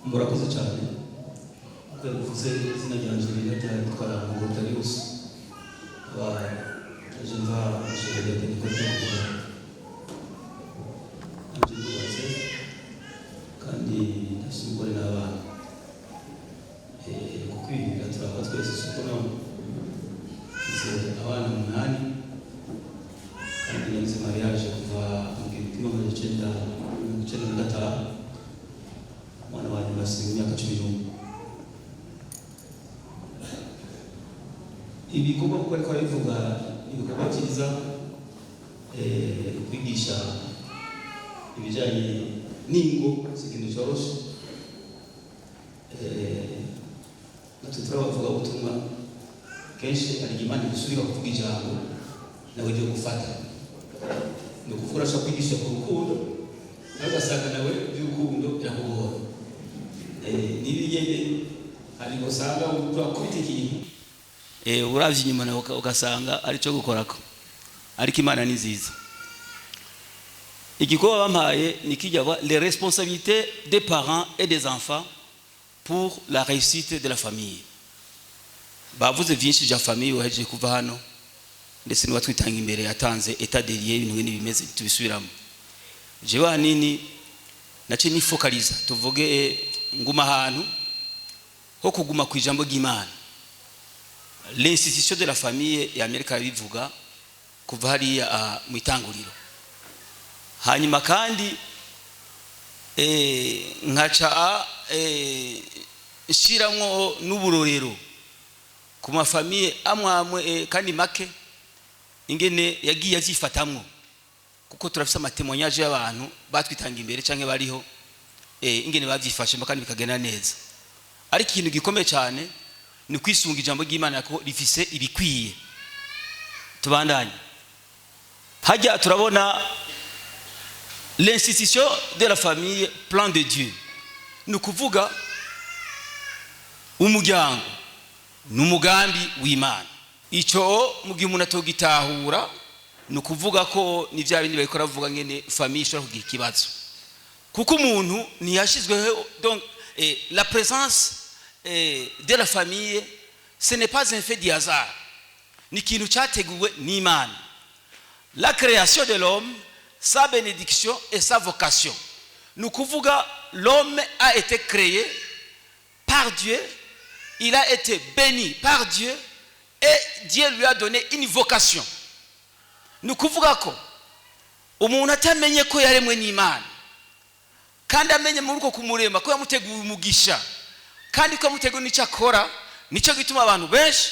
murakoze cyane kuvuze izina ryanje ryitwa Ngotarius wa Jumva Shirede Nikote Anjye kandi ndashimira n'abana kukwiga turaba twese sukono abana 8 kandi nzi mariage kuva mu gipimo cy'enda gatatu mwana wanjye basiga imyaka 11 ibikorwa kuko ariko bivuga ibikorwa byiza kwigisha ibijyanye n'ingo ikintu cyoroshye turavuga ubutumwa kenshi ari Imana gusubira kuvuga ijambo nawe ryo gufata no kuvura sha kwigisha ku rukundo nagasanga nawe by'urukundo irakubona nibigende ari gusanga urakubita ikintu uravye inyuma nawe ugasanga ari cyo gukorako ariko Imana ni nziza. Igikorwa bampaye ni kijya les responsabilités des parents et des enfants pour la réussite de la famille. Bavuze byinshi bya famille waheje kuva hano ndetse ni watwitanga imbere yatanze état des lieux ibintu bimeze tubisubiramo. Jewe hanini nace ni focalize tuvuge nguma ahantu ho kuguma ku ijambo ry'Imana. L'institution de la famille ya Amerika bivuga kuva hari mu itanguriro. Hanyuma kandi nkaca shiramwo n'uburorero ku mafamiye amwe kandi make ingene yagiye azifatamwo kuko turafise amatemonyage y'abantu batwitanga imbere canke bariho ingene bavyifashe kandi bikagenda neza. Ari ikintu gikomeye cyane ni kwisunga ijambo ry'Imana ko rifise ibikwiye. Tubandanye hajya turabona l'institution de la famille, plan de Dieu. Nous kuvuga umuryango n'umugambi w'Imana. Ico mugihe umuntu atogitahura no kuvuga ko ni bya bindi bayikora vuga ngene famille ishobora kugira ikibazo. Kuko umuntu ntiyashizweho donc la présence de la famille ce n'est pas un fait du hasard. Ni kintu cyateguwe n'Imana. La création de l'homme, sa bénédiction et sa vocation. Nous kuvuga l'homme a été créé par Dieu, il a été béni par Dieu et Dieu lui a donné une vocation. Nous kuvuga ko umuntu atamenye ko yaremwe n'Imana kandi amenye muri uko kumurema ko yamuteguye umugisha kandi ko yamuteguye n'icyo akora nicyo gituma abantu benshi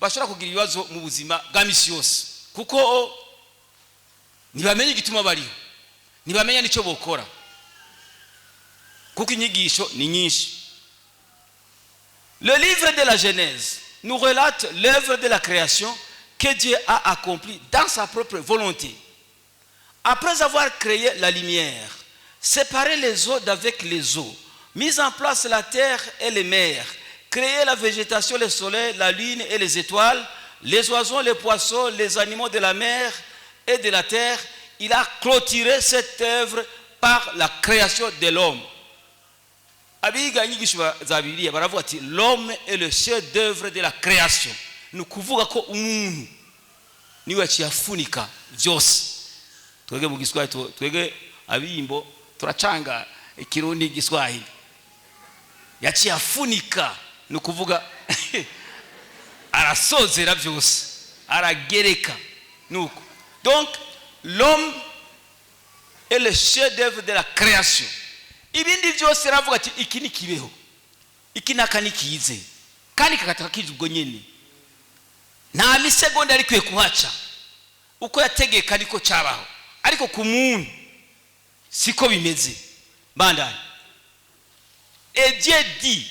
bashobora kugira ibibazo mu buzima bwa misi yose kuko ntibamenye igituma bariho ntibamenya nicyo bokora kuko inyigisho ni nyinshi. Le livre de la Genèse nous relate l'œuvre de la création que Dieu a accomplie dans sa propre volonté. Après avoir créé la lumière, séparé les eaux d'avec les eaux, mis en place la terre et les mers, créé la végétation, le soleil, la lune et les étoiles, les oiseaux, les poissons, les animaux de la mer et de la terre, il a clôturé cette œuvre par la création de l'homme. Abiga inyigisho za Bibiliya baravuga ati l'homme est le chef d'œuvre de la création. Nukuvuga ko umuntu niwe yafunika byose. Twege mu Giswahili twege abimbo turacanga ikirundi Giswahili. Yaciyafunika nukuvuga arasozera byose aragereka nuko. Donc l'homme est le chef d'œuvre de la création. Ibindi byose ravuga ati iki ni kibeho iki nakani kize kandi kakataka kijubwo nyene nta misegonda ari kwiye kuhaca uko yategeka niko cyabaho ariko ku muntu siko bimeze bandanye. Et Dieu dit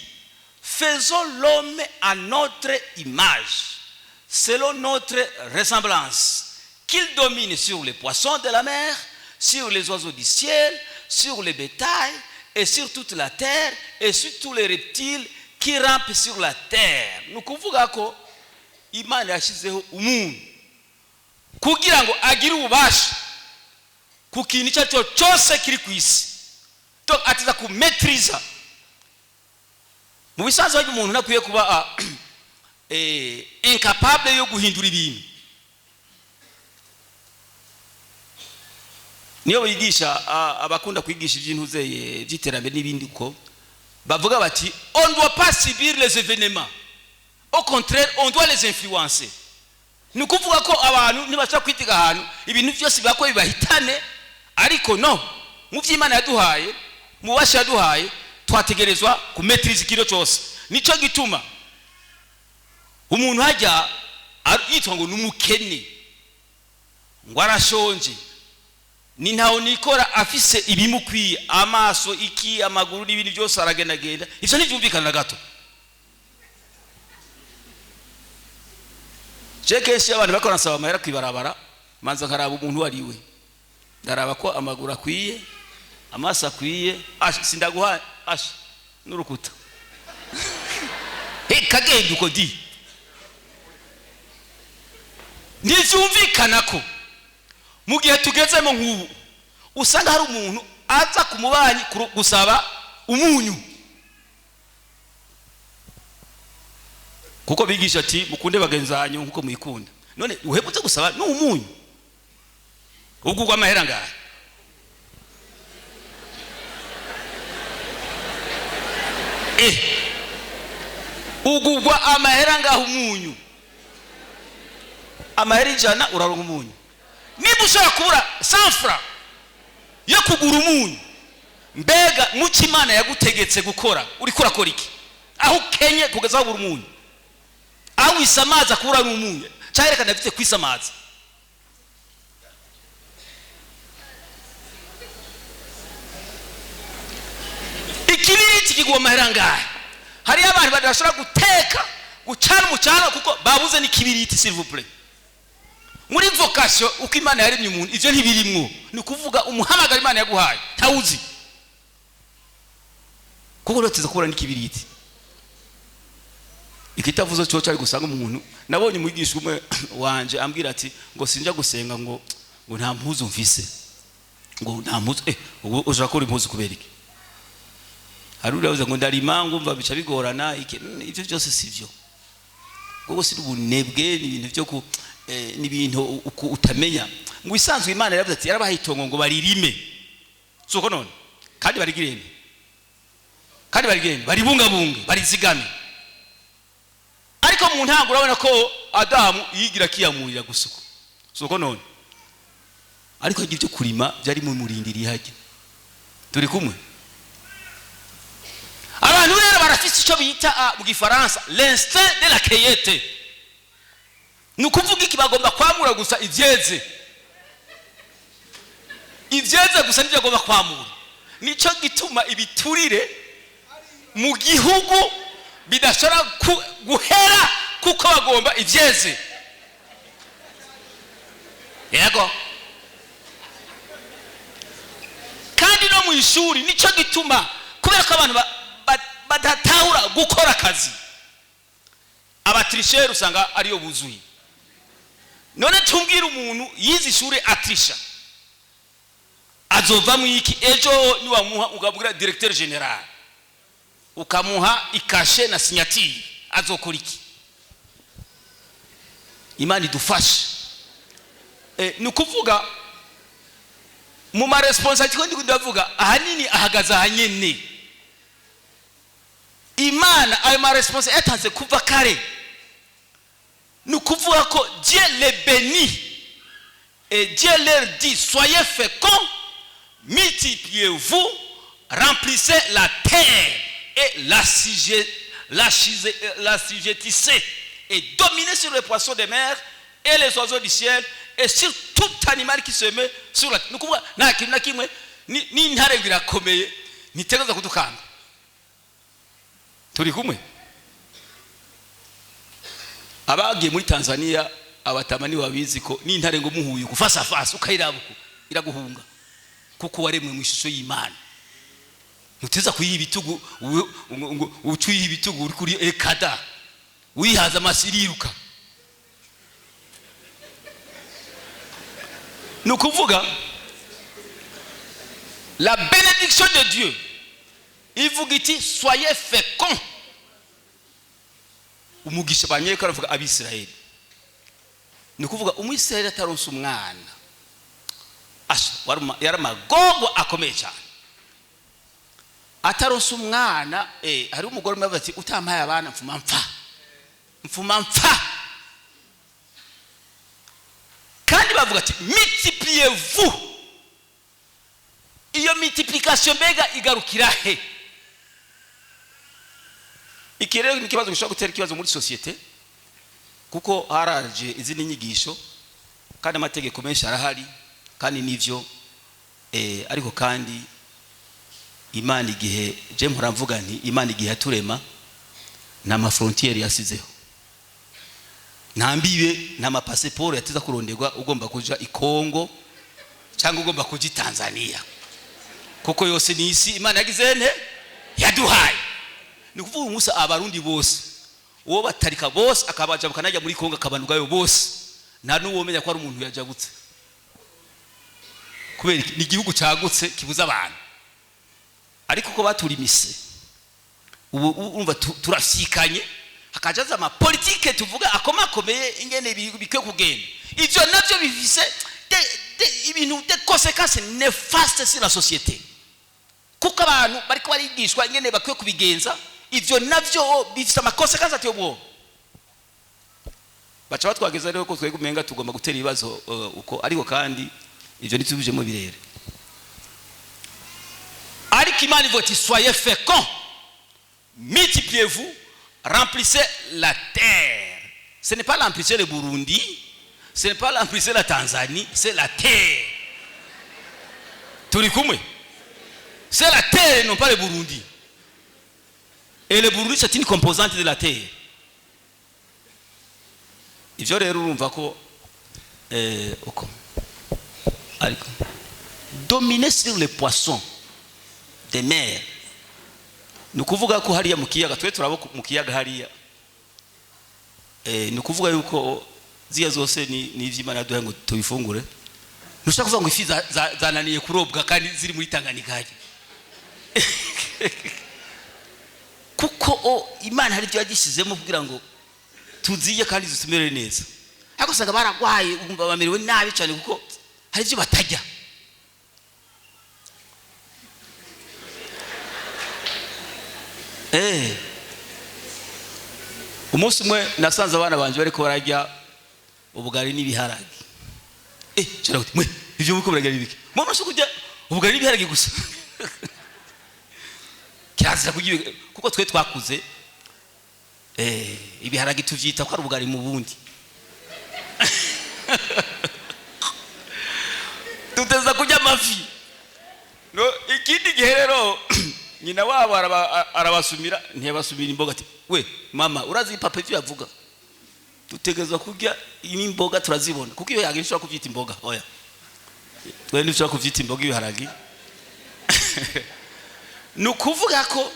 faisons l'homme à notre image selon notre ressemblance qu'il domine sur les poissons de la mer, sur les oiseaux du ciel, sur le bétail et sur toute la terre et sur tous les reptiles qui rampent sur la terre. Nous kuvuga ko Imana yashizeho umuntu kugira ngo agire ububasha ku kintu cyacho cyose kiri ku isi. Donc atiza ku maîtriser mu bisanzwe umuntu nakwiye kuba incapable yo guhindura ibintu. Niyo bigisha abakunda kwigisha iby'intuzeye by'iterambere n'ibindi ko bavuga bati on ne doit pas subir les événements, au contraire on doit les influencer. Ni kuvuga ko abantu ntibashaka kwitiga ahantu ibintu byose bako bibahitane, ariko no mu by'Imana yaduhaye, mu basha yaduhaye twategerezwa kumetriza ikiro cyose. Nico gituma umuntu hajya yitwa ngo numukene, ngo arashonje, ni ntaho nikora afise ibimukwiye, amaso, iki, amaguru n'ibindi byose aragendagenda, ivyo ntivyumvikana gato. Cekeshe abantu bakora nsaba amahera kwibarabara, manza nkaraba umuntu ariwe, ndaraba ko amaguru akwiye, amaso akwiye, sindaguha n'urukuta kagenda uko di. Ntivyumvikana ko mu gihe tugezemo nk'ubu usanga hari umuntu aza ku mubanyi gusaba umunyu, kuko bigisha ati mukunde bagenzanyo nkuko muyikunda. None uhebutse gusaba n'umunyu ugurwa amahera ngahe? Ugurwa amahera ngahe umunyu? Amahera ijana uraronka umunyu. Niba ushaka kubura 100 francs yo kugura umunyu, mbega muki Imana yagutegetse gukora uri kurakora iki? Aho kenye kugeza aho umunyu, aho isamaza kubura n'umunyu cyarekana afite kwisamaza. Ikibiriti kigwa amahera ngahe? Hari abantu badashobora guteka gucana umucana kuko babuze n'ikibiriti, s'il vous plaît. Muri vocation uko Imana yaremye umuntu ivyo ntibirimwo, ni kuvuga umuhamagara Imana yaguhaye ntawuzi, kuko roteza kubura n'ikibiriti. Ikitavuzo cyo cyari gusanga umuntu. Nabonye umwigisha umwe wanje ambwira ati ngo sinja gusenga ngo nta mpuzu mfise, ngo nta mpuzu ubu uja kuri impuzu kubera iki? Haruri yavuze ngo ndarima ngumva bica bigorana iki. Ivyo byose sivyo, kuko si ubunebwe n'ibintu byo ku n'ibintu utamenya. Ngo isanzwe Imana yaravuze ati yarabaha itongo ngo baririme, suko none kandi barigirene, kandi barigirene, baribungabunge, barizigame. Ariko mu ntango urabona ko Adamu yigira kiyamurira gusuko, suko none. Ariko ibyo kurima byari mu murindiri hajye. Turi kumwe? Abantu rero barafite icyo bita mu Gifaransa l'instinct de la cueillette. Ni ukuvuga iki? Bagomba kwamura gusa ivyeze, ivyeze gusa nibyo bagomba kwamura. Nico gituma ibiturire mu gihugu bidashobora guhera kuko bagomba ivyeze. Yego. Kandi no mu ishuri nico gituma kubera ko abantu badatahura gukora akazi, abatricheur usanga ariyo buzuye. None tumbwira umuntu yize ishuri atrisha azova mu iki? Ejo ni wamuha ugabwira directeur general ukamuha ikashe na signature, azokora iki? Imana idufashe. Ni kuvuga mu ma responsabilité ko ndavuga ahanini ahagaza hanyene. Imana ayo ma responsabilité yatanze kuva kare. Nous kuvuga ko Dieu les bénit et Dieu leur dit soyez féconds, multipliez-vous, remplissez la terre et l'assujettissez et dominez sur les poissons des mers et les oiseaux du ciel et sur tout animal qui se met sur la terre. Nous kuvuga na kintu na kimwe ni ntare birakomeye nitegereza kudukanga. Turi kumwe? Abagiye muri Tanzania abatamani babizi ko n'intare ngo muhuye gufasa fasa ukayirabuko iraguhunga kuko waremwe mu ishusho y'Imana. Nuteza kuyiha ibitugu ucuyiha ibitugu uri kuri ekada wihaza amasiriruka. Nous kuvuga la bénédiction de Dieu, il vous dit soyez féconds umugisha banyereka aravuga abisirayeli ni kuvuga umwisirayeli ataronse umwana yari amagogo akomeye cyane ataronse umwana hari umugore umwe ati utampaye abana mfuma mpfa kandi bavuga ati multipliez-vous iyo multiplication mbega igarukira he ikirere ni kibazo gishobora gutera ikibazo muri societe kuko haraje izindi nyigisho kandi amategeko menshi arahari kandi nivyo ariko kandi Imana igihe je mvuga nti Imana igihe yaturema na ma frontiere yasizeho ntambibe na ma passeport yatiza kuronderwa ugomba kuja i Kongo cyangwa ugomba kuja i Tanzania kuko yose ni isi Imana yagize nte yaduhaye ni kuvuga Musa abarundi bose uwo batarika bose akabaja bukanajya muri Kongo akabanugayo bose nta nuwomenya ko ari umuntu yajagutse kubera ni igihugu cyagutse kibuza abantu ariko ko baturimise ubu umva turafyikanye hakajaza ama politique tuvuga akomakomeye ingene bikwe kugenda ivyo navyo bifise ibintu de conséquences néfastes sur la société kuko abantu bariko barigishwa ingene bakwe kubigenza ivyo navyo bifise ama conséquences atyo baca batwageza rero ko twekumenga tugomba gutera ibibazo uko ariko kandi ivyo nitubijemo birere ariko Imana ivuga ati soyez féconds multipliez-vous remplissez la terre. Ce n'est pas remplissez le Burundi, ce n'est pas remplissez la Tanzanie, c'est la terre. C'est la terre, non pas le Burundi. Et le Burundi c'est une composante de la terre. Ivyo rero urumva ko uko ariko dominer sur les poissons des mers nukuvuga ko hariya mu kiyaga twe turabo mu kiyaga hariya nukuvuga yuko ziya zose ni ivy'Imana yaduhaye ngo tubifungure nushaka kuvuga ngo ifi zananiye kurobwa kandi ziri muri Tanganyika haje kuko Imana hari byo yagishizemo kugira ngo tuziye kandi zitumere neza ariko sanga baragwaye umva bamerewe nabi cyane kuko hari byo batajya umunsi umwe nasanze abana banje bariko barajya ubugari n'ibiharage cyara kuti mwe ivyo muko barajya bibiki mama sho kujya ubugari n'ibiharage gusa kirazira kugira kuko twe twakuze ibiharage tuvyita ko ari ubugari mu bundi tuteza kujya amafi no ikindi giherero nyina wabo arabasumira ntiyabasumira imboga ati we mama urazi papa ivyo yavuga tutegeza kujya imboga turazibona kuko iyo yagisha kuvyita imboga oya twende dushaka kuvyita imboga ibiharagi no kuvuga ko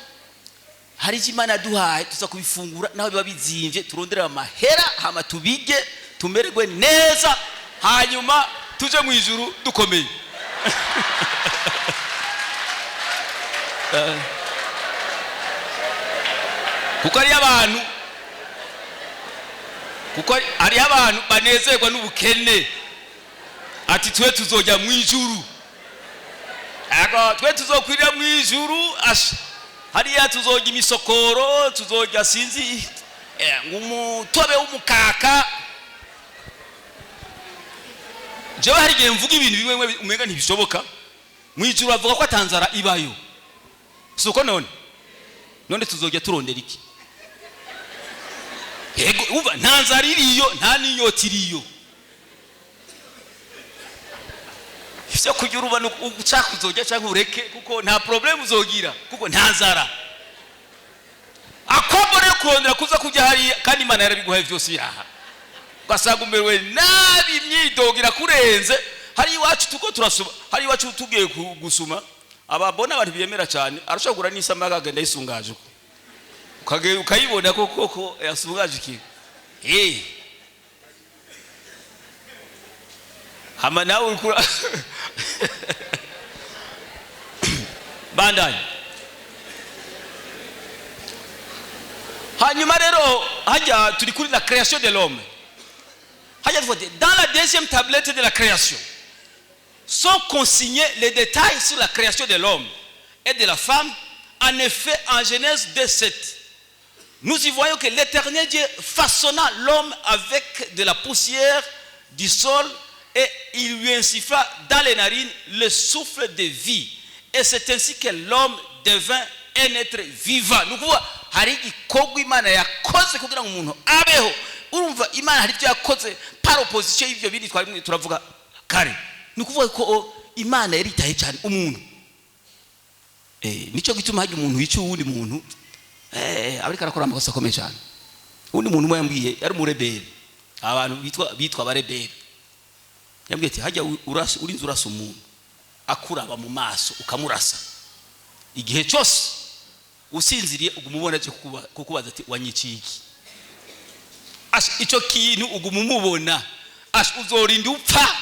hari Imana yaduhaye tuza kubifungura naho biba bizimvye turondera amahera hama tubige tumererwe neza hanyuma tuje mu ijuru dukomeye kuko ari abantu banezerwa n'ubukene ati twe tuzojya mu ijuru ako twe tuzokwirira mu ijuru hariya tuzojya imisokoro tuzojya sinzi ngumutobe w'umukaka jewe hari gihe mvuga ibintu bimwe umenga ntibishoboka mu ijuru bavuga ko atanzara ibayo suko none tuzojya turondera iki yego umva ntanzara iriyo nta ninyota iriyo ivyo kugira uba ushaka kuzojya cyangwa ureke kuko nta problem uzogira kuko ntanzara akombore kurondera kuza kujya hariya kandi Imana yarabiguhaye byose biraha ugasanga umerewe nabi imyidogira kurenze hari iwacu tuko turasoma hari iwacu tugiye gusuma ababona abantu biyemera cyane arashobora n'isamaga agenda yisungaje ukayibona koko yasungaje iki hama nawe ukura bandanye hanyuma rero hajya turi kuri la création de l'homme. Dans la deuxième tablette de la création sont consignés les détails sur la création de l'homme et de la femme. En effet, en Genèse 2:7, nous y voyons que l'Éternel Dieu façonna l'homme avec de la poussière du sol et il lui insuffla dans les narines le souffle de vie. Et c'est ainsi que l'homme devint un être vivant. Nous voyons hari igikorwa Imana yakoze kugira ngo umuntu abeho. Urumva Imana hari ibyo yakoze par opposition y'ibyo bindi twari turavuga kare. Ni kuvuga ko Imana yaritaye cyane umuntu. Nico gituma haje umuntu yica uwundi muntu abari karakora amakosa akomeye cyane. Undi muntu umwe yambwiye yari umurebere. Abantu bitwa abarebere. Yambwiye ati hajya urinze urasa umuntu akuraba mu maso ukamurasa. Igihe cyose usinziriye ugumubona cyo kukubaza ati wanyiciye iki. Icyo kintu ugumumubona uzorinda upfa.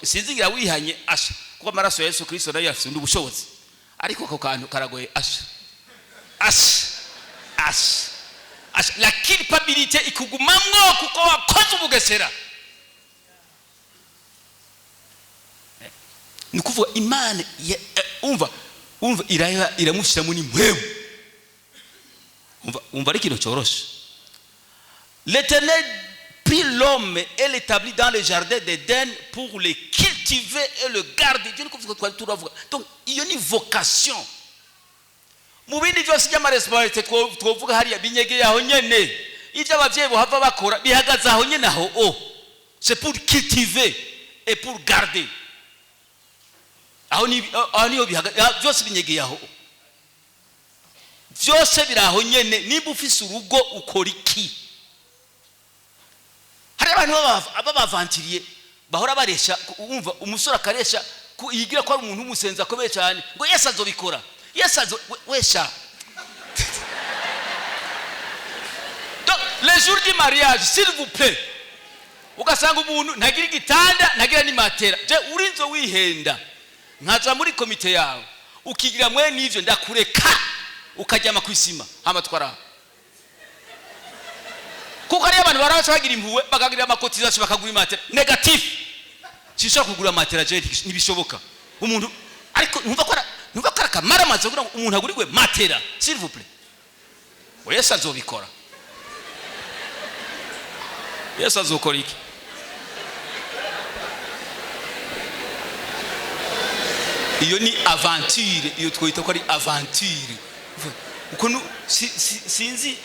Sinzingira wihanye kuko amaraso ya Yesu Kristo nayo afite ubushobozi. Ariko ko kantu karagoye la culpabilité ikugumamwo kuko wakoze ubugesera. Ni kuvuga Imana umva iramushyira muri mwewe. Umva ari kintu cyoroshe. L'Éternel prit l'homme et l'établit dans le jardin d'Éden pour le cultiver et le garder. Dieu ne comprend pas tout. Donc il y a une vocation. Mu bindi byose by'ama responsabilité twovuga hariya binyegeye aho nyene. Ibyo abavyeyi bo hava bakora bihagaze aho nyene aho. C'est pour cultiver et pour garder. Aho niyo bihagaze byose binyegeye aho. Byose biraho nyene niba ufise urugo ukora iki? Hari abantu abavantiriye bahora baresha umva umusore akaresha yigira ko ari umuntu umusenza akomeye cyane ngo Yesu azobikora. Yesu wesha. Donc les jours du mariage s'il vous plaît ugasanga umuntu ntagira igitanda ntagira ni matera je urinzo wihenda nkaza muri komite yawe ukigira mwe nivyo ndakureka ukajyama kwisima amatwara kuko ari abantu barabaca bagira impuwe bakagira amakotization bakagura matera negatif sishaka kugura matera je nibishoboka umuntu ariko numva ko akamara maze kugira umuntu agurirwe matera s'il vous plaît. Yesu azobikora. Yesu azokora iki? Iyo ni aventure, iyo twita ko ari aventure. Uko sinzi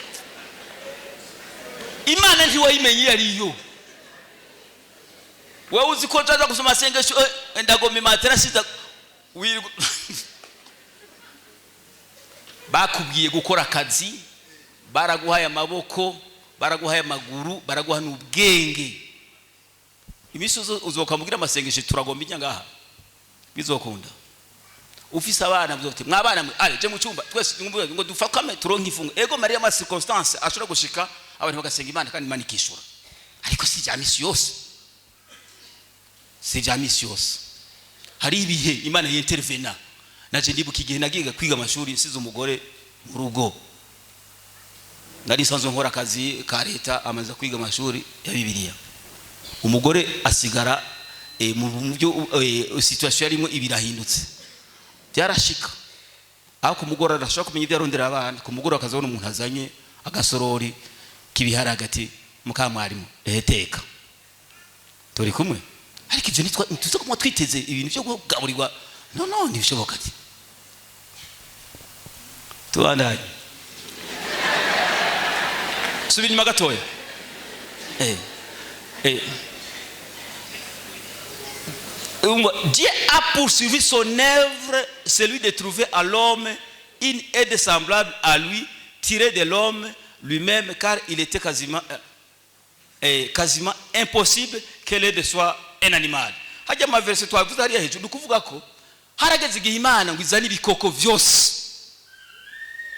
Imana ntiwayimenye yariyo. Wewe uzi ko nzaza gusoma sengesho ndagomba matera siza bakubwiye gukora akazi baraguhaye amaboko baraguhaye amaguru baraguha n'ubwenge. Imisozo uzokamubwira amasengesho turagomba ijya ngaha bizokunda. Ufise abana byote mwabana ale je mu cyumba twese ngo dufakame turonka ifungo ego Maria ma circonstance ashobora gushika abantu bagasenga Imana kandi Imana ikishura. Ariko si ja misi yose. Si ja misi yose. Hari ibihe Imana yintervena. Naje ndibuka igihe nagiye kwiga amashuri nsize umugore mu rugo. Nari sanzwe nkora akazi ka leta amaze kwiga amashuri ya Bibiliya. Umugore asigara mu byo situation yarimo ibirahindutse. Byarashika. Aho kumugora arashaka kumenya ibyo arondera abana, kumugora akazabona umuntu azanye agasorori kibihara hagati mukamwarimu teka. Turi kumwe. Ariko ibyo nitwa tuzo kumwa twiteze ibintu byo kugaburirwa. No ntibishoboka ati. Tuandanye. Subiri nyuma gatoya. Dieu a poursuivi son œuvre, celui de trouver à l'homme une aide semblable à lui, tirée de l'homme lui-même, car il était quasiment impossible que l'aide soit un animal. Hajya ma verse twavuze hariya hejuru kuvuga ko harageze igihe Imana ngo izana ibikoko byose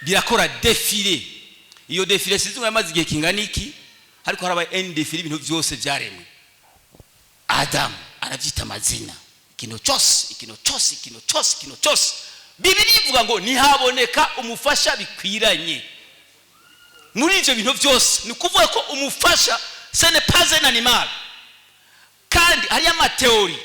birakora défilé. Iyo défilé sizwe yamaze igihe kinganiki ariko harabaye un défilé ibintu byose byaremwe. Adam arabyita amazina kino cyose Bibiri ivuga ngo nihaboneka umufasha bikwiranye. muri ivyo bintu byose ni kuvuga ko umufasha ce n'est pas un animal. Kandi hari amateori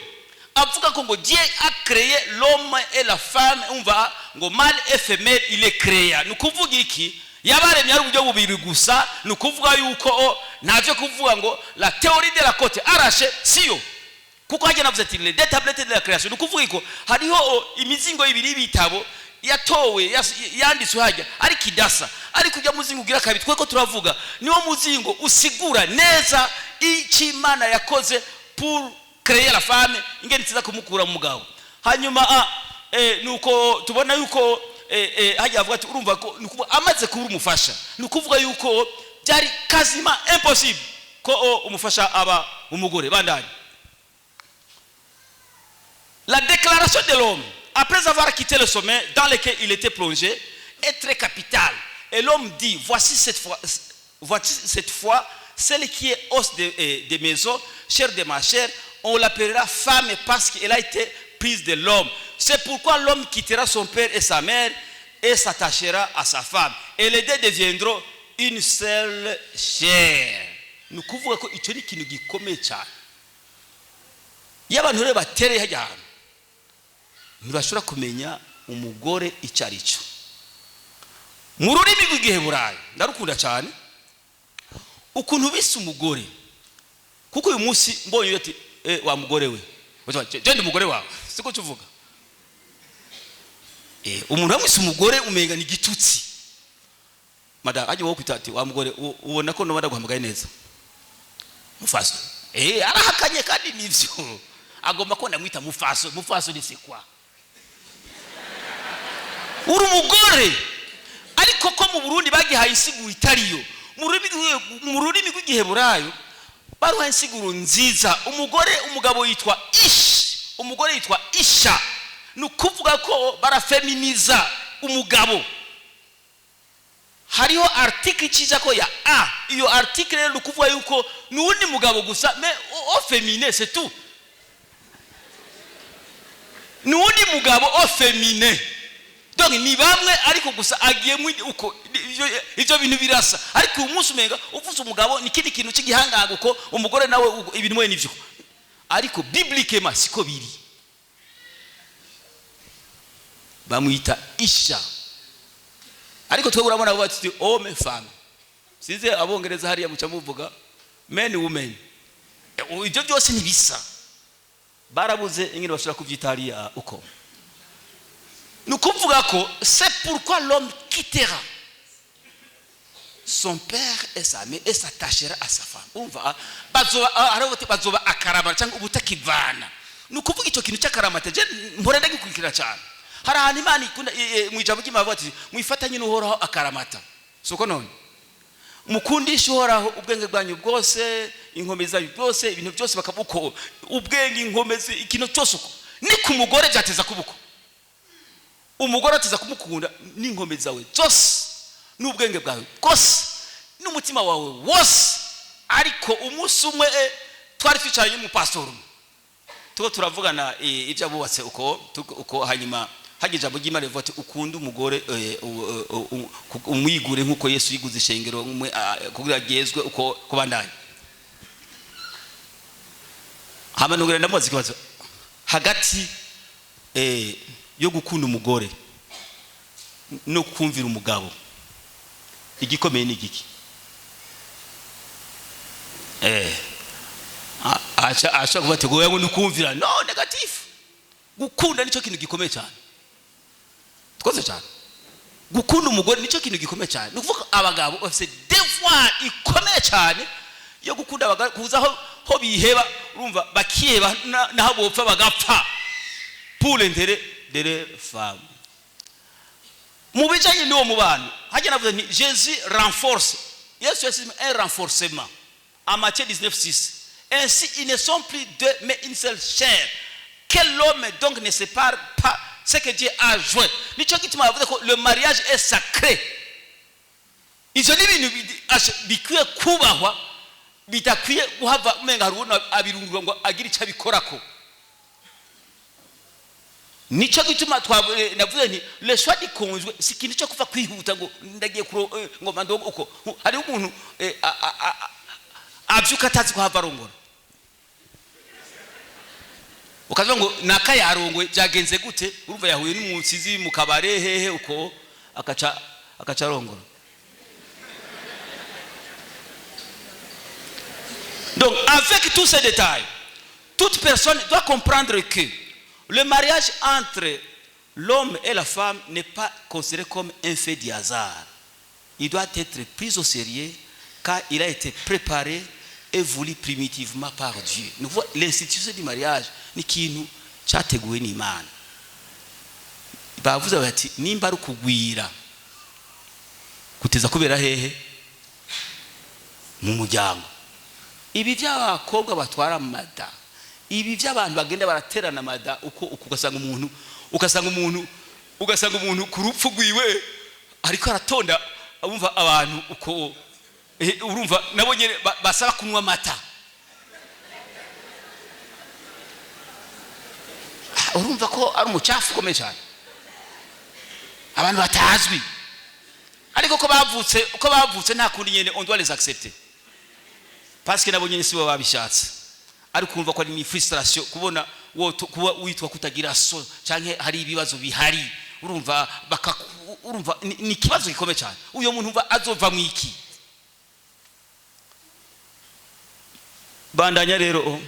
avuga ko ngo Dieu a créé l'homme et la femme, umva ngo mâle et femelle il est créé. Ni kuvuga iki? Yabaremye ari uburyo bubiri gusa, ni kuvuga yuko ntavyo kuvuga ngo la théorie de la côte arraché siyo. Kuko hajya navuze ati les deux tablettes de la création. Ni kuvuga iko hariho imizingo ibiri bitabo yatowe yanditswe hajya ari kidasa, ari kujya muzingo ugira kabiri tweko turavuga niwo muzingo usigura neza Imana yakoze pour créer la femme ingene tiza kumukura mu mugabo. Hanyuma nuko tubona yuko hajya avuga ati urumva ko nukuvuga amaze kuba umufasha, nukuvuga yuko byari kazima impossible ko umufasha aba umugore bandanye. La déclaration de l'homme après avoir quitté le sommet dans lequel il était plongé est très capitale. Et l'homme dit, voici cette fois, celle qui est os de maison, chair de ma chair, on l'appellera femme parce qu'elle a été prise de l'homme. C'est pourquoi l'homme quittera son père et sa mère et s'attachera à sa femme. Et les deux deviendront une seule chair. Nous couvrons que icyo ni ikintu gikomeye cyane. Iyo abantu rero batereye hajya ahantu ntibashobora kumenya umugore icyo ari cyo. Mu rurimi rw'igiheburayo ndarukunda cyane ukuntu bise umugore, kuko uyu munsi mbonye ati wa mugore we genda umugore wawe siko tuvuga. Umuntu amwise umugore umenga ni gitutsi. Mada aje wo kwitati wa mugore ubona ko nomada guhamagaye neza mufaso. Arahakanye kandi nivyo agomba ko ndamwita mufaso. Mufaso ni sikwa uri umugore, ariko ko mu Burundi bagihaye insiguro itariyo. Mu rurimi rw'igiheburayo baruhaye insiguro nziza. Umugabo yitwa ish, umugore yitwa isha. Nukuvuga ko barafeminiza umugabo. Hariho article kiza ko ya a, iyo article rero nukuvuga yuko nundi mugabo gusa mais au féminin c'est tout. Nundi mugabo au féminin. Donc ni bamwe ariko gusa agiye uko ivyo bintu birasa. Ariko umunsi umenga uvuze umugabo ni kindi kintu cy'igihangago uko umugore nawe ibintu mwe nivyo. Ariko bibliquement siko biri. Bamwita isha. Ariko twe urabona bati homme femme. Size abongereza hariya muca muvuga men women. Ivyo byose ni bisa. Barabuze ingene bashobora kuvyita hariya uko. Nous comprenons c'est pourquoi l'homme quittera son père et sa mère et s'attachera à sa femme. On va bazoba akaramata cyangwa ubutakivana. Nukuvuga icyo kintu cy'akaramata je mpora ndagikurikira cyane. Hari ahantu Imana ikunda mu ijambo ry'Imana ati mwifatanye n'uhoraho akaramata. Soko none mukundisha uhoraho ubwenge bwanyu bwose, inkomezi zanyu byose, ibintu byose bakabuko ubwenge inkomezi ikintu cyose uko. Ni ku mugore byateza kubuko. Umugore atiza kumukunda n'inkomezi zawe zose n'ubwenge bwawe bwose n'umutima wawe wose. Ariko umunsi umwe twari twicaranye mu pastor tuko turavugana ibyo abubatse uko hanyuma hagije abo gimare vote ukunda umugore umwigure nkuko Yesu yiguze ishengero kugira gezwe uko kubandanye. Hama nugire ndamuzi kibazo hagati yo gukunda umugore no kumvira umugabo igikomeye ni giki? Acha kubate goya ngo nukumvira no negative. Gukunda nico kintu gikomeye cyane. Tukoze cyane. Gukunda umugore nico kintu gikomeye cyane. Nukuvuga abagabo bafite devoir ikomeye cyane yo gukunda abagabo kuza ho biheba urumva bakiheba naho bopfa bagapfa pour l'intérêt de les femmes. Mu bijanye n'uwo mubano hajya navuze ni Jésus renforce. Yesu yasize un renforcement en Matthieu 19:6. Ainsi ils ne sont plus deux mais une seule chair. Que l'homme donc ne sépare pas ce que Dieu a joint. Nico kituma avuze ko le mariage est sacré. Izo ni bintu bikwiye kubahwa bitakwiye guhava umenga haruna abirungurwa ngo agira icyo abikorako. nico gituma navuze nti le choix du conjoint si kintu cyo kuva kwihuta ngo ndagiye ngo mandogo uko hari umuntu avyuka atazi ko hava rongora ukavuga ngo nakayarongwe byagenze gute urumva yahuye n'umunsizi mu kabare hehe uko akaca rongora. Donc avec tous ces détails, toute personne doit comprendre que le mariage entre l'homme et la femme n'est pas considéré comme un fait du hasard. Il doit être pris au sérieux car il a été préparé et voulu primitivement par Dieu. Nous voyons l'institution du mariage ni kintu cyateguwe n'Imana. Bavuze bati nimba ari kugwira kuteza kubera hehe mu muryango. Ibi by'abakobwa batwara amada, ibi by'abantu bagenda baraterana amada uko ugasanga umuntu ku rupfu rwiwe ariko aratonda abumva abantu uko urumva nabo nyene basaba kunywa amata. Urumva ko ari umucafu ukomeye cyane abantu batazwi, ariko uko bavutse nta kundi nyene on doit les accepter parce que nabo nyene sibo babishatse. Ariko kumva ko ari ni frustration kubona kuba witwa kutagira so canke hari ibibazo bihari, urumva ni kibazo gikomeye cyane. Uyo muntu umva azova mwiki bandanya rero.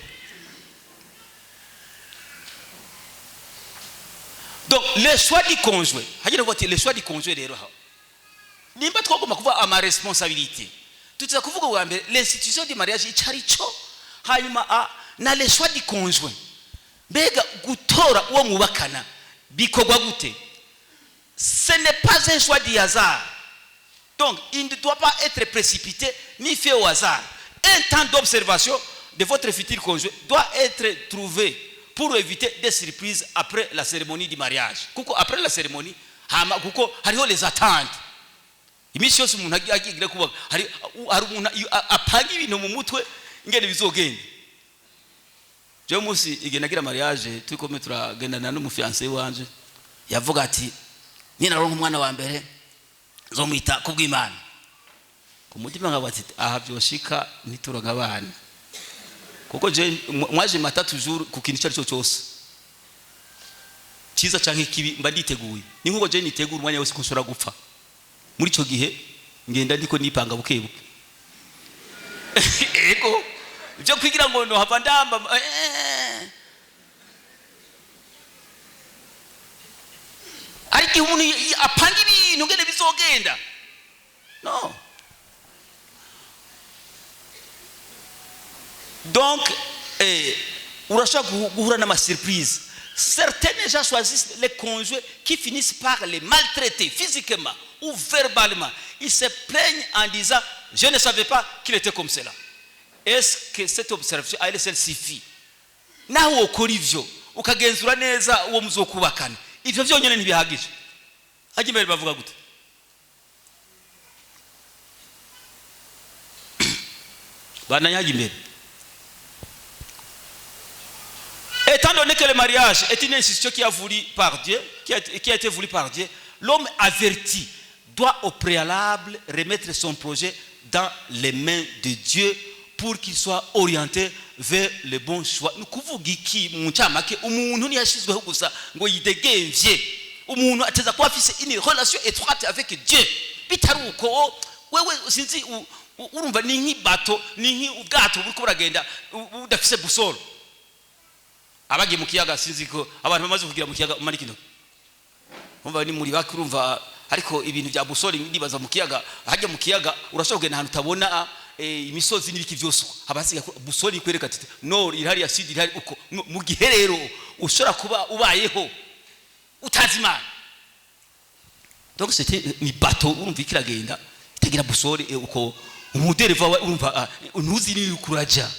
Donc le choix du conjoint, hagira ngo le choix du conjoint rero nimba twagomba kuva ama responsabilité tutza kuvuga wa mbere l'institution du mariage icari cyo, hanyuma na le choix du conjoint mbega gutora uwo mubakana bikogwa gute. Ce n'est pas un choix du hasard, donc il ne doit pas être précipité ni fait au hasard. Un temps d'observation de votre futur conjoint doit être trouvé pour éviter des surprises après la cérémonie du mariage. Kuko après la cérémonie kuko hariho les attentes. Imisi yose umuntu agigira kuba hari umuntu apanga ibintu mu mutwe ngene bizogenda. Je musi igenagira mariage tukome turagendana n'umufiancé wanje yavuga ati nyina ronka umwana wa mbere nzomwita kubw'Imana. Kumutima ngabati aha byoshika nituronka abana kuko je mwaje matatu jour ku kintu cyari cyo cyose cyiza canke kibi mba nditeguye. Ni nkuko je nitegura umwanya wose kunsura gupfa muri cyo gihe ngenda ndiko nipanga bukebuke ego byo kwigira ngo no hava ndamba ariko umuntu apanga ibintu ngene bizogenda no. Donc urashaka guhura na surprise. Certains gens choisissent les conjoints qui finissent par les maltraiter physiquement ou verbalement. Ils se plaignent en disant je ne savais pas qu'il était comme cela. Est-ce que cette observation à elle seule suffit? Naho ukora ivyo ukagenzura neza uwo muzokubakana ivyo byonyene ntibihagije. Hagimere bavuga gute? Bana yagimere. Étant donné que le mariage est une institution qui a été voulu par Dieu, l'homme averti doit au préalable remettre son projet dans les mains de Dieu pour qu'il soit orienté vers le bon choix. Nous kuvuga iki mu cyamake umuntu ni yashizweho gusa ngo yidegemvye, umuntu ateza kuba afise une relation étroite avec Dieu. Bitaruko wewe sinzi urumva ni nk'ibato ni nk'ubwato buriko buragenda udafise busoro. Abagi mu kiyaga sinzi ko abantu bamaze kugira mu kiyaga umari kino umva ni muri bakurumva, ariko ibintu bya busori ndibaza mu kiyaga hajya mu kiyaga urashobora kugenda ahantu utabona imisozi n'ibiki byose abasiga busori kwereka ati no irari ya sud irari uko mu giherero ushobora kuba ubayeho utazimana. Donc c'était ni bateau urumva ikiragenda itagira busori uko umudereva urumva ntuzi ni kuraja.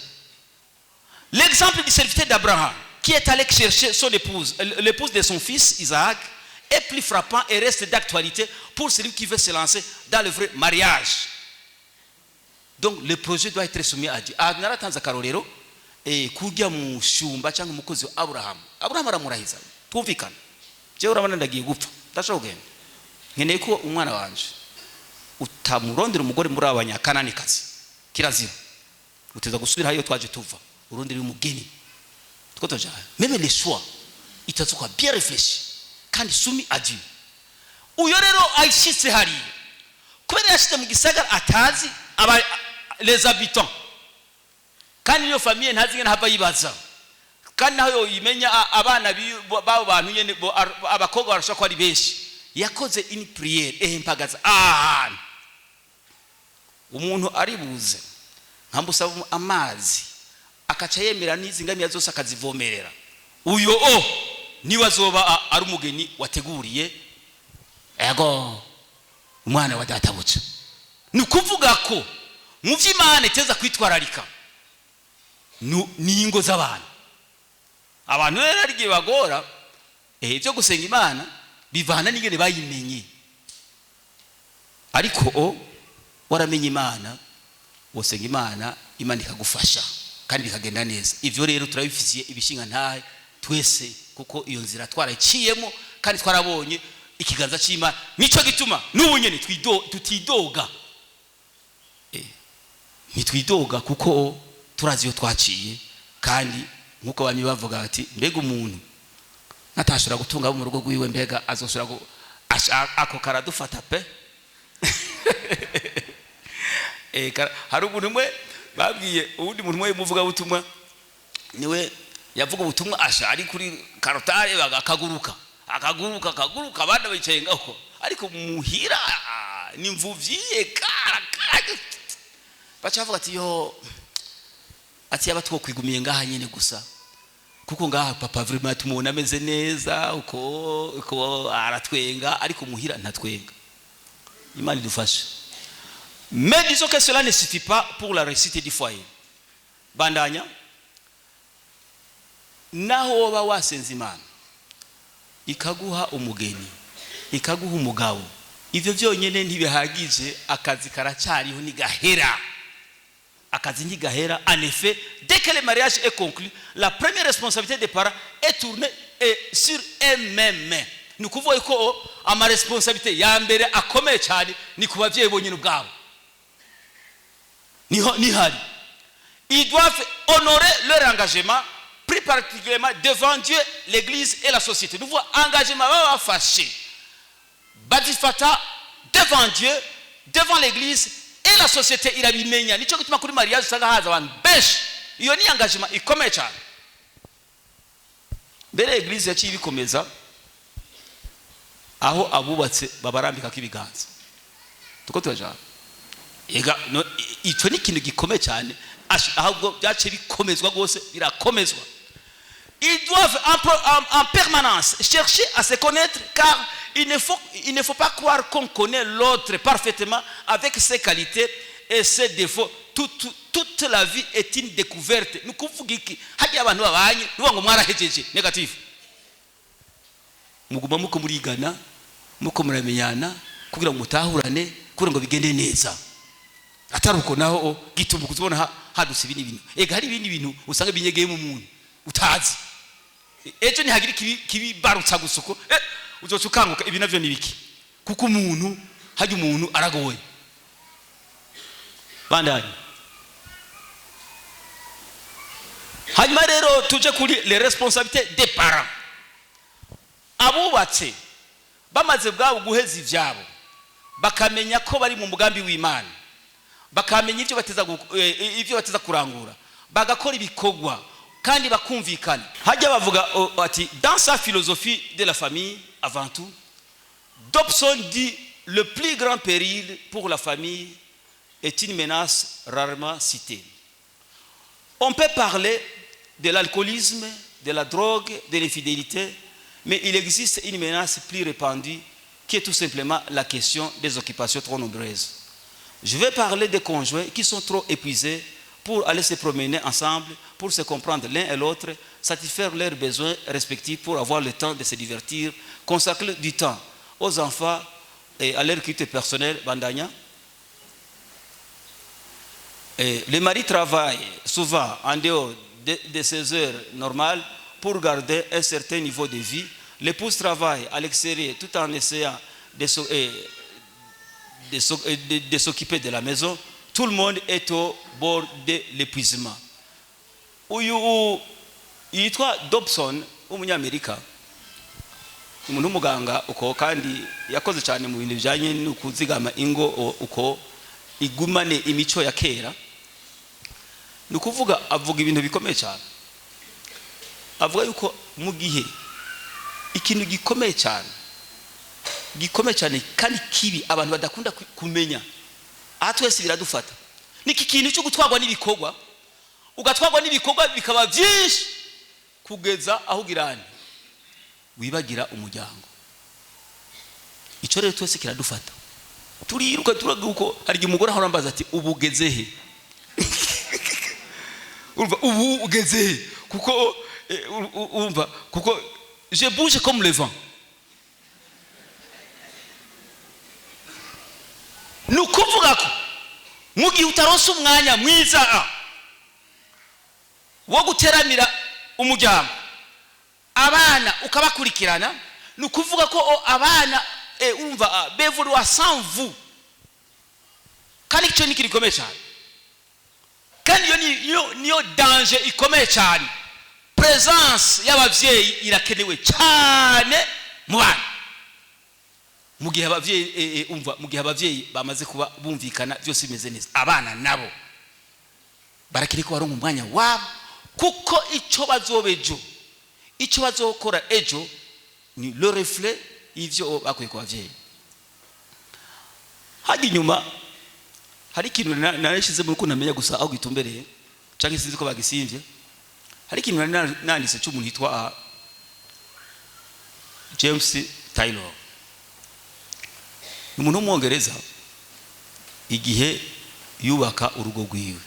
L'exemple du serviteur d'Abraham qui est allé chercher son épouse, l'épouse de son fils Isaac, est plus frappant et reste d'actualité pour celui qui veut se lancer dans le vrai mariage. Donc le projet doit être soumis à Dieu. Naratanza karorero kurya mu shumba cyangwa umukozi wa Abraham aramurahiza twumvikana jewe urabona ndagiye gupfa ndashobora kugenda nkeneye ko umwana wanje utamurondera umugore muri abanyakananikazi kirazira uteza gusubira hayo twaje tuva urondera umugeni tuko toja même les choix itazuka bien réfléchi kandi soumis à Dieu uyo rero ayishitse hari kubera yashitse mu gisagara atazi les habitants kandi iyo famille ntazi ngene hava yibaza kandi naho yimenya abana babo bantu nyene abakobwa barashaka ko ari benshi yakoze une prière mpagaza umuntu ari buze nkambusaba amazi akaca yemera n'izingamiya zose akazivomerera uyo niwe azoba ari umugeni wateguriye ego umwana wa databuca ni ukuvuga ko mu vy'Imana iteza kwitwararika ni ingo z'abantu abantu rero ari bagora byo gusenga Imana bivana n'ingene bayimenye ariko waramenye Imana wosenga Imana ikagufasha kandi bikagenda neza ivyo rero turabifisiye ibishinga ntahe twese kuko iyo nzira twaraciyemo kandi twarabonye ikiganza cy'Imana nico gituma n'ubu nyene tutidoga nitwidoga kuko turazi yo twaciye kandi nkuko bamwe bavuga bati mbega umuntu natashura gutunga mu rugo rwiwe mbega azosura ako karadufata pe hari umuntu umwe babwiye ubundi muntu umwe muvuga butumwa niwe yavuga ubutumwa ari kuri karotare bagaguruka abana bicaye ngaho ariko muhira nimvuvyiye kara bacavuga ati yo ati yaba twokwigumiye ngaha nyene gusa kuko ngaha papa vraiment tumubona ameze neza uko aratwenga ariko muhira ntatwenga Imana idufashe mais disons que cela ne suffit pas pour la réussite du foyer bandanya naho woba wasenze Imana ikaguha umugeni ikaguha umugabo ivyo vyonyene ntibihagije akazi karacariho ni gahera akazi ni gahera. En effet, dès que le mariage est conclu, la première responsabilité des parents est tournée sur eux-mêmes. Nous kuvuga ko ama responsabilité ya mbere akomeye cyane ni kubavyeyi bonyine ubwabo ni hari. Ils doivent honorer leur engagement, plus particulièrement devant Dieu, l'église et la société. Nous voyons engagement va fâché. Badifata devant Dieu, devant l'église et la société irabimenya. Nico gituma kuri mariage usanga haza abantu benshi. Iyo ni engagement ikomeye cyane. Mbere l'église yaciye bikomeza aho abubatse babarambika kibiganza. Tuko twaje. Ega no ico ni kintu gikomeye cyane. Ahubwo byace bikomezwa gose birakomezwa. Ils doivent en permanence chercher à se connaître, car il ne faut pas croire qu'on connaît l'autre parfaitement avec ses qualités et ses défauts. Toute la vie est une découverte. Nous kuvugiki haje abantu babanye nubango mwarahejeje negative. Muguma muko murigana muko muramenyana kugira ngo mutahurane kugira ngo bigende neza. Ataruko naho gitumbu kuzibona haduse ibintu. Ega hari ibintu usanga binyegeye mu muntu utazi. Ejo ni hagira kibibarutsa gusuko uzocukanguka ibi navyo nibiki kuko umuntu haje umuntu aragoye bandanye. Hanyuma rero tuje kuri les responsabilités des parents. Abubatse bamaze bwabo guheza ivyabo bakamenya ko bari mu mugambi w'Imana, bakamenya ivyo bateza kurangura, bagakora ibikogwa kandi bakumvikana. Hajya bavuga ati dans sa philosophie de la famille avant tout, Dobson dit le plus grand péril pour la famille est une menace rarement citée. On peut parler de l'alcoolisme, de la drogue, de l'infidélité, mais il existe une menace plus répandue qui est tout simplement la question des occupations trop nombreuses. Je vais parler des conjoints qui sont trop épuisés pour aller se promener ensemble, pour se comprendre l'un et l'autre, satisfaire leurs besoins respectifs pour avoir le temps de se divertir, consacrer du temps aux enfants et à leur culte personnel. Bandanya. Les maris travaillent souvent en dehors de ces heures normales pour garder un certain niveau de vie, l'épouse travaille à l'extérieur tout en essayant de s'occuper de la maison, tout le monde est au bord de l'épuisement. Uyu yitwa Dobson w'umunyamerika, umuntu w'umuganga uko kandi yakoze cyane mu bintu bijanye no kuzigama ingo uko igumane imico ya kera. Nukuvuga avuga ibintu bikomeye cyane, avuga yuko mu gihe ikintu gikomeye cyane kandi kibi abantu badakunda kumenya, aha twese biradufata, niki kintu cyo gutwagwa n'ibikorwa, ugatwagwa n'ibikorwa bikaba byinshi kugeza aho girane wibagira umuryango. Icyo rero twese kiradufata, turiruka turaguko hari umugore aho rambaza ati ubugeze he urumva ubu ugeze he, kuko urumva kuko je bouge comme le vent. Nukuvuga ko mu gihe utaronse umwanya mwiza wo guteramira umuryango, abana ukabakurikirana, nukuvuga ko abana urumva bevurwa sans vous, kandi icyo ni kirikomeye cyane, kandi niyo danger ikomeye cyane. Presence y'abavyeyi irakenewe cyane mu bana, mu gihe abavyeyi mu gihe abavyeyi bamaze kuba bumvikana byose bimeze neza, abana nabo barakiri ko baronka umwanya wabo, kuko icyo bazobejo, icyo bazokora ejo ni le reflet y'ivyo bakuye ku bavyeyi. Hadi nyuma hari ikintu narishize mu rukundo namenya gusa aho gitumbereye canke sinzi ko bagisimvye. Hari ikintu nanditse cy'umuntu yitwa James Taylor, umuntu w'umwongereza, igihe yubaka urugo rwiwe.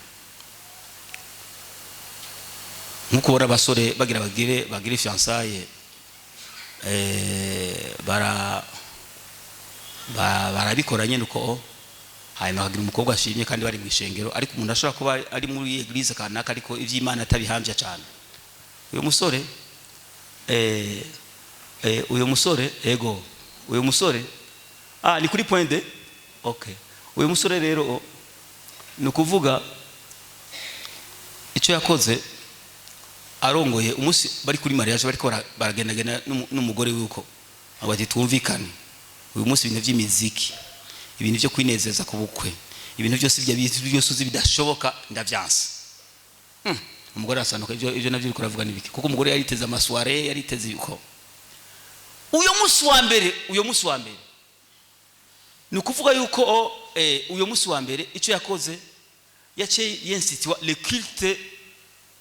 Nkuko bora basore bagire fiançailles barabikoranye nuko hanyuma hagira umukobwa ashimye kandi bari mu ishengero, ariko umuntu ashobora kuba ari muri eglise kanaka ariko ivy'Imana atabihambye cyane. Uyu musore ni kuri point de okay. Uyu musore rero nukuvuga icyo yakoze, arongoye umunsi bari kuri mariage bariko baragendagenda n'umugore w'uko abati twumvikane uyu munsi ibintu by'imiziki, ibintu byo kwinezeza ku bukwe, ibintu byose byose uzi bidashoboka ndavyanse. Umugore asanuka ibyo navyo biko ravuga nibiki, kuko umugore yariteze amasware, yariteze yuko uyo munsi wa mbere nukuvuga yuko uyo munsi wa mbere icyo yakoze yace yensitwa le culte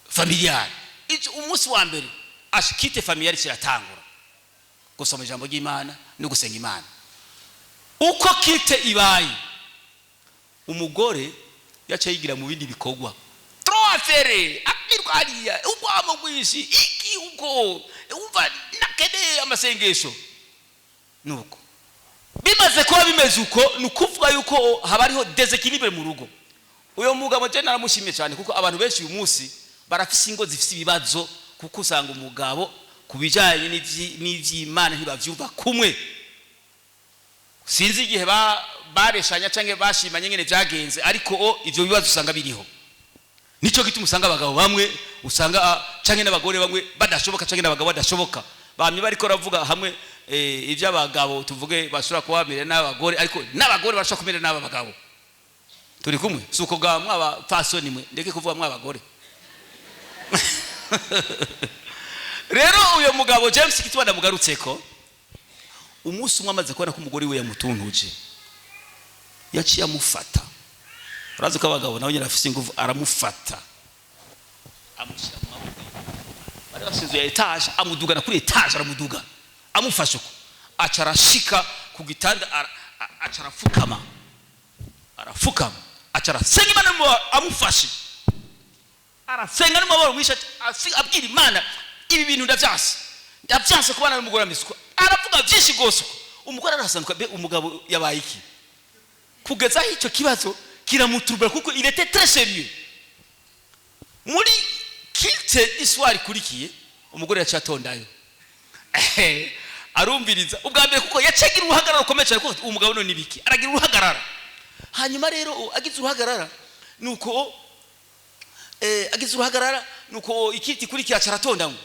familial. Icyo umunsi wa mbere ashikite familial kiratangura gusoma ijambo ry'Imana no gusenga Imana. Uko kite ibaye, umugore yace yigira mu bindi bikorwa troafere akirwariya ubwamo bwishi iki uko umva nakene amasengesho. Nuko bimaze kuba bimeze uko, nukuvuga yuko haba ariho deséquilibre mu rugo. Uyo mugabo je naramushimye cyane, kuko abantu benshi uyu munsi barafise ingo zifise ibibazo, kuko usanga umugabo kubijanye n'ivy'Imana ntibavyumva kumwe. Sinzi igihe bareshanya canke bashimanye nyene byagenze, ariko ivyo bibazo usanga biriho. Nico gituma usanga abagabo bamwe usanga canke n'abagore bamwe badashoboka canke n'abagabo badashoboka, bamye bariko ravuga hamwe ivy'abagabo tuvuge bashobora kuhamira n'abagore, ariko n'abagore bashobora kumira n'abagabo. Turi kumwe suko ga mwaba fasoni mwe ndeke kuvuga mwabagore. Rero uyo mugabo James Kitwa ndamugarutseko, umunsi umwe amaze kubona ko umugore we yamutuntuje, yaciye amufata. Urazi ko abagabo nawe nyine afise ingufu, aramufata amushyira mu maboko, bari basinzu ya etage, amudugana kuri etage, aramuduga amufashe uko acarashika ku gitanda, acarafukama acara senga Imana amufashe, arasenga n'umuboro mwisha, abwira Imana ibi bintu ndavyanse kubana n'umugore amisuko. Aravuga byinshi gose, umugore arasanzwe be umugabo yabaye iki, kugeza icyo kibazo kiramuturba, kuko il était très sérieux. Muri kilte histoire kurikiye umugore yacatondayo arumviriza ubwa mbere kuko yacegira uruhagarara rukomeye cyane kuko umugabo none nibiki aragira uruhagarara. Hanyuma rero agize uruhagarara nuko agize uruhagarara nuko ikiti kuri cyaratonda ngo.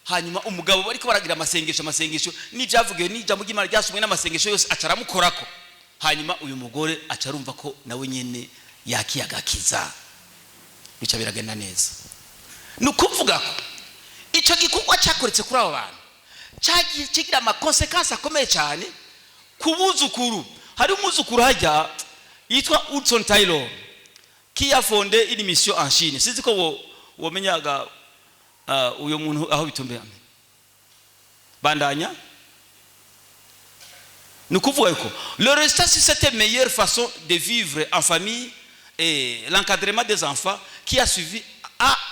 Hanyuma umugabo bariko baragira amasengesho n'ibyavugiwe n'ijambo ry'Imana ryasumwe n'amasengesho yose acaramukorako. Hanyuma uyu mugore acarumva ko nawe nyene yakiyagakiza bica biragenda neza. Nukuvuga ko ico gikorwa cyakoretse kuri abo bantu cyagiye kigira ama consequences akomeye cyane kubuzukuru. Hari umuzukuru hajya yitwa Hudson Taylor qui a fondé une mission en Chine. Sizi ko womenyaga uyo muntu aho bitumbera bandanya. Nukuvuga ko le résultat sur cette meilleure façon de vivre en famille et l'encadrement des enfants qui a suivi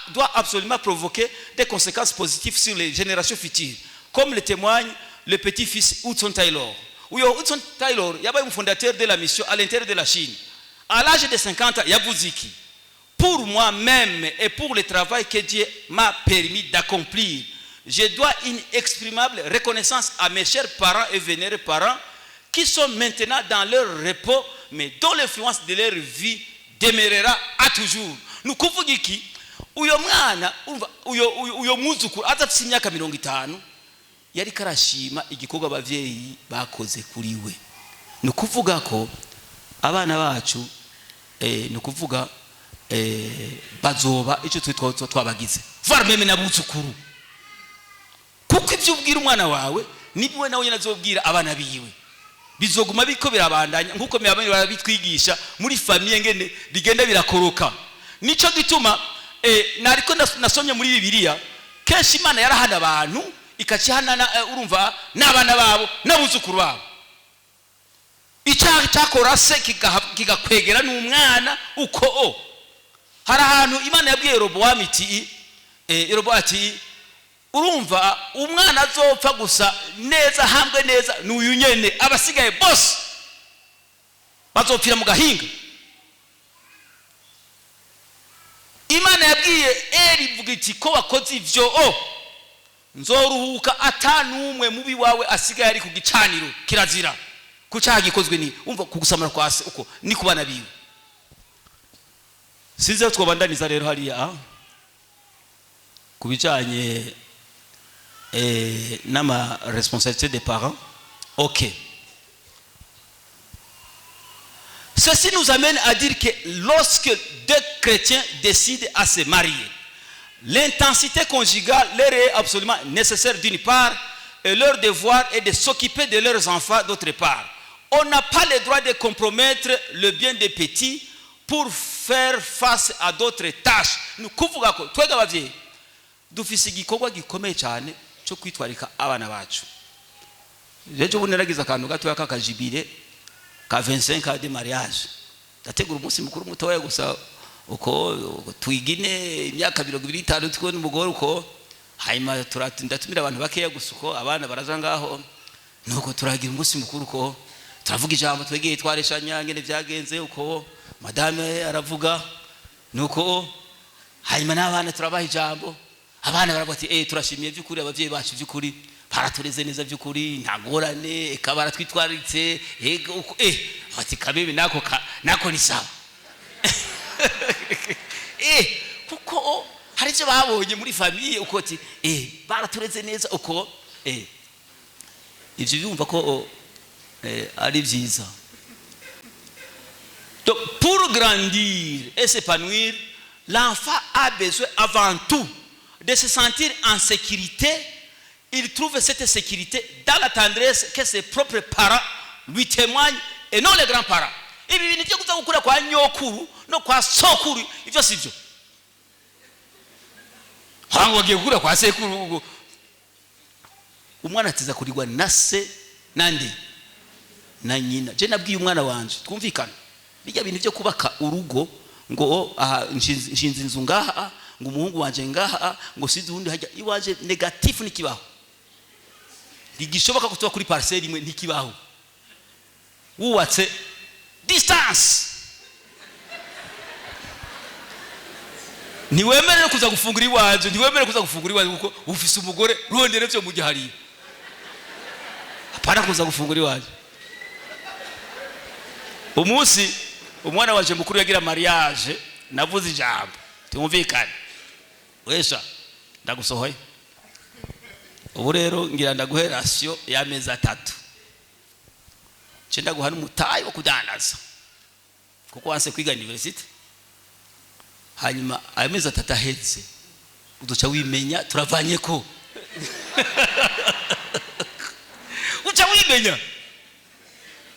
doit absolument provoquer des conséquences positives sur les générations futures, comme le témoigne le petit-fils Hudson Taylor. Hudson Taylor yabaye le fondateur de la mission à l'intérieur de la Chine. À l'âge de 50 ans, Yabuziki, pour moi-même et pour le travail que Dieu m'a permis d'accomplir, je dois une inexprimable reconnaissance à mes chers parents et vénérés parents qui sont maintenant dans leur repos, mais dont l'influence de leur vie demeurera à toujours. Nous kuvuga iki uyo mwana uyo muzukuru azafite imyaka 50 yari karashima igikorwa abavyeyi bakoze kuri we. Nukuvuga ko abana bacu nukuvuga bazoba icyo twabagize varmeme na buzukuru, kuko ivyo ubwira umwana wawe nibiwe nawe nyine azobwira abana biwe, bizoguma biko birabandanya nkuko miyabanye barabitwigisha muri famille ngene bigenda birakoroka. Nico gituma nariko nasomye muri Bibiliya kenshi Imana yarahana abantu ikacihana urumva n'abana babo n'abuzukuru babo. Icyaha cyakora se kigakwegera n'umwana uko hari ahantu Imana yabwiye Yeroboamu iti ati urumva umwana azopfa gusa neza hambwe neza n'uyu nyene abasigaye bose bazopfira mu gahinga. Imana yabwiye ivuga iti ko wakoze ivyo nzoruhuka atanumwe mubi wawe asigaye ari ku gicaniro kirazira ku cyaha gikozwe ni umva kugusamara kwase uko ni kubana biwe. Size twabandaniza rero hariya kubijanye n'ama responsabilité des parents. OK, ceci nous amène à dire que lorsque deux chrétiens décident à se marier, l'intensité conjugale leur est absolument nécessaire d'une part et leur devoir est de s'occuper de leurs enfants d'autre part. On n'a pas le droit de compromettre le bien des petits pour faire face à d'autres tâches. Nous kuvuga ko twega bavye dufise igikorwa gikomeye cyane cyo kwitwarika abana bacu. Jeje buneragiza kantu gato yakakajibire ka 25 ans de mariage. Dategura umunsi mukuru mutoya gusa uko twigine imyaka 25 twone umugore uko hayima ndatumira abantu bakeya gusa uko abana baraza ngaho nuko turagira umunsi mukuru uko turavuga ijambo twegeye twareshanya ngene byagenze uko madame aravuga nuko hayima n'abana turabaha ijambo abana barabati turashimiye by'ukuri abavyeyi bacu by'ukuri paratureze neza by'ukuri ntagorane kabara twitwaritse uko ati kabebe nako ni sawa. Kuko hari cyo babonye muri famille uko ati baratureze neza uko ivyo byumva ko ari byiza. Donc pour grandir et s'épanouir, l'enfant a besoin avant tout de se sentir en sécurité. Il trouve cette sécurité dans la tendresse que ses propres parents lui témoignent et non les grands-parents. Ibi bintu byo kuza gukura kwa nyokuru no kwa sokuru ivyo sivyo. Hango wagiye gukura kwa sekuru umwana atiza kurigwa na se nande na nyina. Je nabwiye umwana wanje twumvikana bijya bintu byo kubaka urugo ngo nshinze inzu ngaha ngo umuhungu wanje ngaha ngo sizi undi hajya iwaje negative nikibaho digishoboka kutoka kuri parcelle imwe ntikibaho wuwatse distance niwemere kuza gufungura iwaje kuko ufise umugore rondere byo mu gihari apana kuza gufungura iwaje. Umunsi umwana waje mukuru yagira mariage, navuze ijambo tumvikane, wesha ndagusohoye ubu rero ngira ndaguhe ratio y'amezi 3, cenda guhana umutayi wo kudandaza kuko wanse kwiga university, hanyuma amezi 3 ahetse uduca wimenya turavanye ko uca wimenya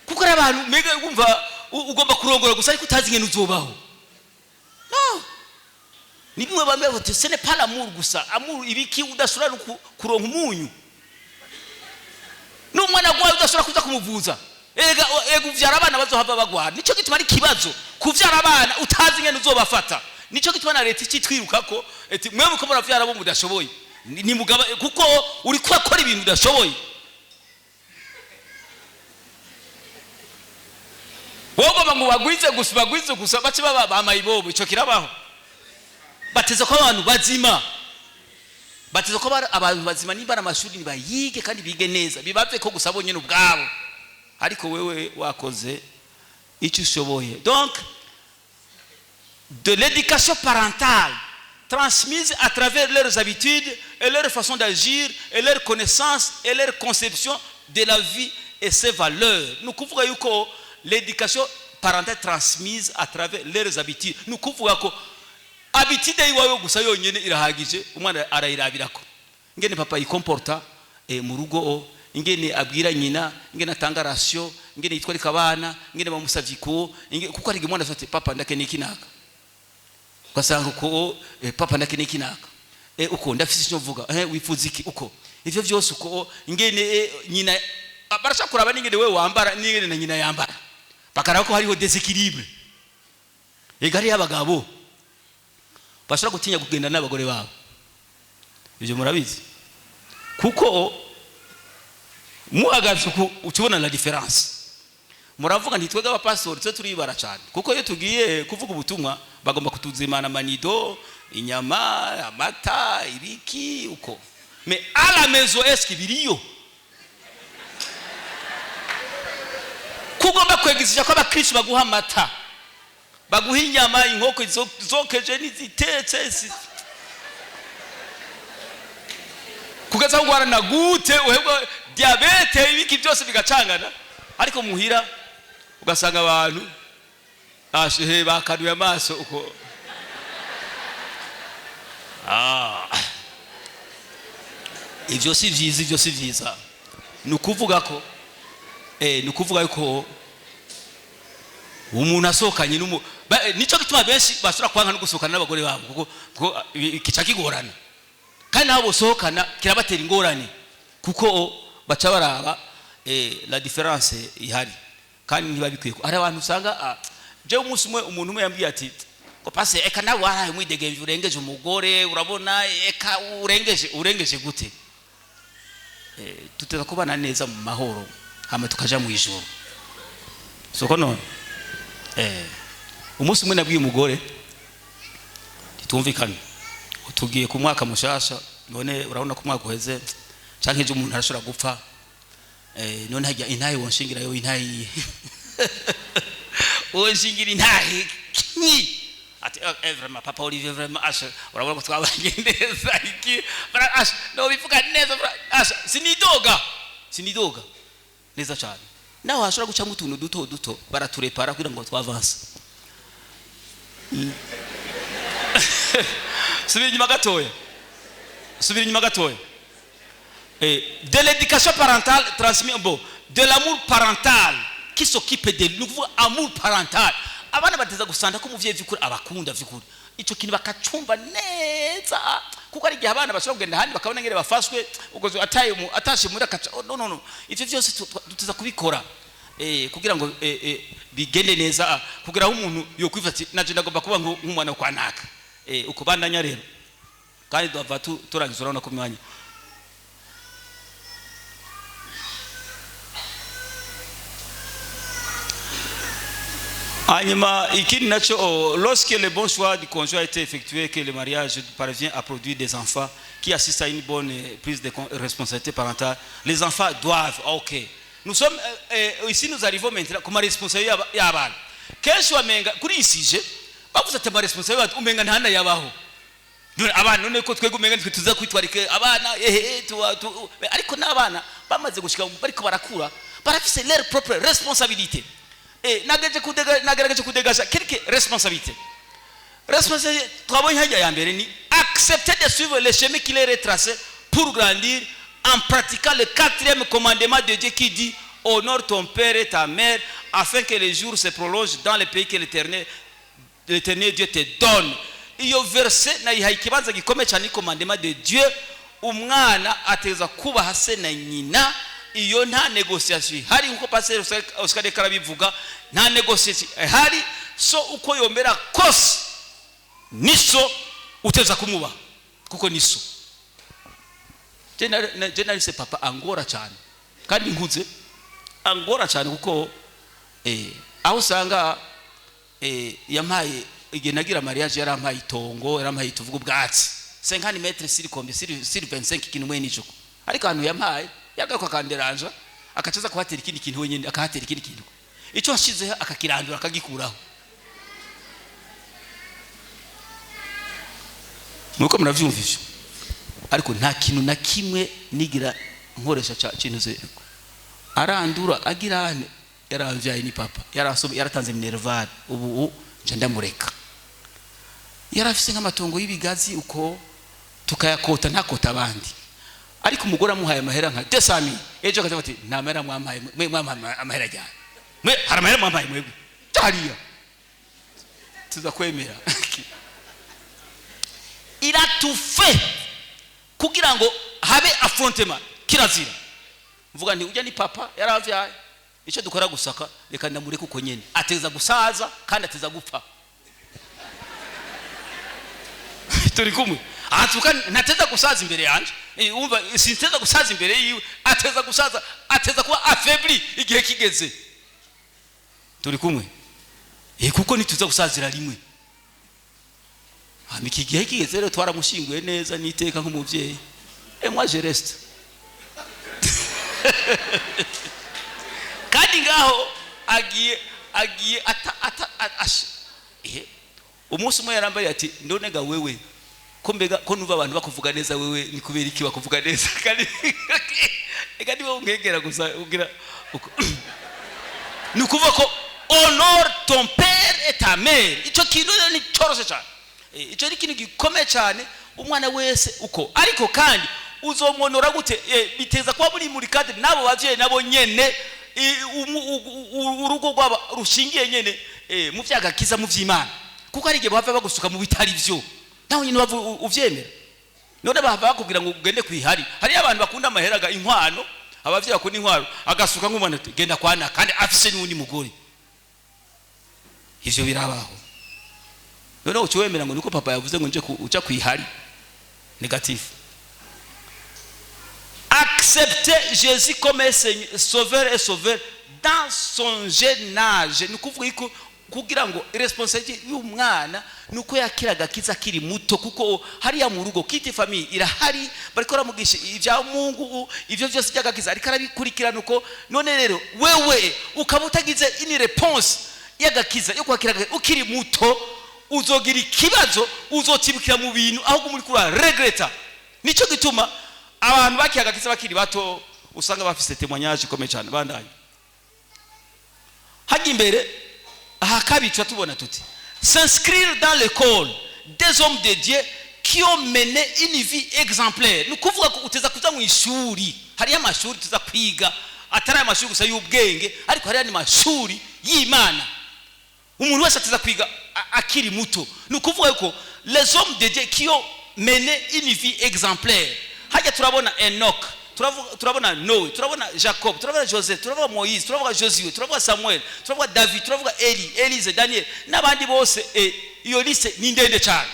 kuko abantu mega umva ugomba kurongora gusa ariko utazi ngene uzobaho. No, ni bimwe bamwe bati ce n'est pas l'amour gusa, amour ibiki udashobora kuronka umunyu n'umwana gwawe udashobora kuza kumuvuza, ega uvyara abana bazohava bagwara. Nico gituma ari kibazo kuvyara abana utazi ngene uzobafata. Nico gituma na leta icitwiruka ko eti mwe muko muravyara bo mudashoboye ni mugaba kuko uri kwakora ibintu udashoboye. Wogo ngo bagwize gusa bace baba bamayibobo, ico kirabaho. Bateze ko abantu bazima, bateze ko abantu bazima niba amashuri nibayige kandi bige neza, bibave ko gusa bonyene ubwabo, ariko wewe wakoze icyo ushoboye. Donc de l'éducation parentale transmise à travers leurs habitudes et leur façon d'agir et leur connaissance et leur conception de la vie et ses valeurs. Nous kuvuga yuko l'éducation parentale transmise à travers leurs habitudes, nous kuvuga ko habitude yiwawe gusa yonyene irahagije, umwana arayirabirako ngene papa yikomporta mu rugo, ingene abwira nyina, ingene atanga ratio, ingene yitwarika abana, ingene bamusavye ko kuko ari umwana afite papa ndake nikinaka ugasanga uko papa ndake nikinaka uko ndafise icyo mvuga wifuza iki uko ivyo byose uko ingene nyina barasha kuraba n'ingene we wambara n'ingene na nyina yambara, bakarako hariho deséquilibre. Egari y'abagabo bashaka gutinya kugenda n'abagore babo, ibyo murabizi kuko muhagaze uko ukibona la différence. Muravuga nti twega abapastori twe turibara cyane kuko iyo tugiye kuvuga ubutumwa bagomba kutuzimana manido, inyama, amata, ibiki uko. Mais à la maison est-ce que biriyo kugomba kwegizisha ko abakristo baguha amata, baguha inyama, inkoko zokeje n'izitetse kugaza kugwara na gute uhebwa diabete ibiki byose bigacangana, ariko muhira ugasanga abantu ashe bakanuye amaso uko. Ivyo si vyiza, nukuvuga ko nukuvuga yuko umuntu asokanye nico gituma benshi bashobora kwanga no gusokana n'abagore babo kuko kica kigorana, kandi nabo sokana kirabatera ingorane kuko baca baraba la différence ihari kandi ntibabikwiye. Ari abantu usanga je umunsi umwe umuntu umwe yambwiye ati ko passe eka nawe waraye mwidegeje urengeje umugore, urabona eka urengeje gute? Tuteza kubana neza mu mahoro hama tukaja mu ijuru soko none. Umunsi umwe nabwiye umugore titumvikana, tugiye ku mwaka mushasha, none urabona ko mwaka uheze canke je umuntu arashobora gupfa, none hajya intaye wonshingira yo intaye wonshingira intaye ati vraiment papa Olivier vraiment asha urabona ko twabanye neza iki asha no bivuga neza asha sinidoga neza cyane, naho hashobora guca mu tuntu duto baraturepara kugira ngo twavanse. Subira inyuma gatoya. De l'éducation parentale transmise, de l'amour parental qui s'occupe de nouveau amour parental. Abana bateza gusanda ko muvyeyi vyukuri abakunda vyukuri ico kintu bakacumba neza kuko ari gihe abana bashobora kugenda handi bakabona ngere bafashwe ugozo atashe muri akaca. No ivyo byose tuteza kubikora kugira ngo bigende neza, kugira aho umuntu yo kwifata naje ndagomba kuba nk'umwana kwa naka uko bandanya rero kandi dova turangiza urabona ko mwanya. Lorsque le bon choix du conjoint a été effectué, que le mariage parvient à produire des enfants qui assistent à une bonne prise de responsabilité parentale, les enfants doivent, ok. Nous sommes ici, nous arrivons maintenant comme responsabilité y'abana. Kenshi wamenga kuri isije bavuze ati responsabilité umenga ntanda yabaho. Abana none ko twego umenga tuza kwitwarike abana ariko n'abana bamaze gushika bariko barakura barafise leur propre responsabilité. Nagerageje kudegasha quelque responsabilité. Responsabilité twabonye hajya ya mbere ni accepter de suivre le chemin qu'il est retracé pour grandir en pratiquant le 4e commandement de Dieu qui dit honore ton père et ta mère afin que les jours se prolongent dans le pays que l'Éternel Dieu te donne. Iyo verset na ikibanza gikomeye cyane commandement de Dieu, umwana ateza kubaha se na nyina. Iyo nta négociation hari uko passer Oscar Karabivuga nta négociation hari so uko yombera kose niso uteza kumuba kuko niso generally se papa angora cyane kandi nkuze angora cyane kuko aho usanga yampaye igihe nagira mariage yarampaye itongo yarampaye tuvuga ubwatsi 50 metres sur 25 kintu n'icuko ariko hano yampaye yagako kanderanja akacaza kuhatera ikindi kintu wenyine akahatera ikindi kintu icyo hashize akakirandura akagikuraho nuko muravyumvisha ariko nta kintu na kimwe nigira nkoresha kintu ze arandura agirane yaravyaye ni papa yaratanze minerval ubu nje ndamureka yarafise nk'amatongo y'ibigazi uko tukayakota ntakota abandi ariko umugore amuhaye amahera nka 200,000 ejo akaza ati nta mahera mwampaye amahera cyane mwe hari amahera mwampaye mwebwe tariya tuza kwemera iratufe kugira ngo habe affrontement kirazira mvuga nti ujya ni papa yaravyaye icyo dukora gusaka reka ndamureke uko nyene ateza gusaza kandi ateza gupfa turi kumwe atuka nateza gusaza imbere yanje umva sinteza gusaza imbere yiwe ateza gusaza ateza kuba affaibli igihe kigeze turi kumwe kuko nituza gusazira rimwe iki gihe kigeze rero twaramushinguye neza niteka nk'umuvyeyi moi je reste kandi ngaho agiye umunsi umwe yarambaye ati ndonega wewe ko mbega ko nuva abantu bakuvuga neza wewe ni kubera iki bakuvuga neza kandi niwe ungegera gusa ugira ni kuvuga ko honore ton père et ta mère. Icyo kintu ni cyoroshye cyane, icyo ni kintu gikomeye cyane umwana wese uko ariko kandi uzomonora gute biteza kwa muri cadre nabo bavye nabo nyene urugo rwaba rushingiye nyene mu vyagakiza mu vy'Imana kuko ari gihe bava bagusuka mu bitari byo naho nyine bava uvyemera none bava bakubwira ngo ugende kwihari hari abantu bakunda amaheraga inkwano abavye bakunda inkwano agasuka nk'umwana genda kwana kandi afise n'undi mugore ivyo birabaho none ucwemera ngo niko papa yavuze ngo nje uca kwihari négatif. Accepter Jésus comme sauveur et sauveur dans son jeune âge ni kuvuga iko kugira ngo responsabilité y'umwana nuko yakiraga kiza kiri muto kuko hari ya mu rugo kiti famille irahari bariko ramugisha ivya Mungu ivyo byose byagakiza ariko arabikurikirana uko none rero wewe ukabutagize ini réponse yagakiza yo kwakiraga ukiri muto uzogira ikibazo uzotibukira mu bintu ahubwo muri kura regreta. Nico gituma abantu bakiyagakiza bakiri bato usanga bafise témoignage comme cyane bandanye haji imbere hakabicwa tubona tuti s'inscrire dans l'école des hommes de Dieu qui ont mené une vie exemplaire. Ni kuvuga ko uteza kuza mu ishuri hari amashuri tuza kwiga atari amashuri gusa y'ubwenge ariko hari amashuri y'Imana umuntu wese ateza kwiga akiri muto. Ni kuvuga ko les hommes de Dieu qui ont mené une vie exemplaire haja turabona Enoch, turabona Noé, turabona Jacob, turabona Joseph, turabona Moïse, turabona Josué, turabona Samuel, turabona David, turabona Eli, Elise, Daniel n'abandi bose iyo liste ni ndende cyane.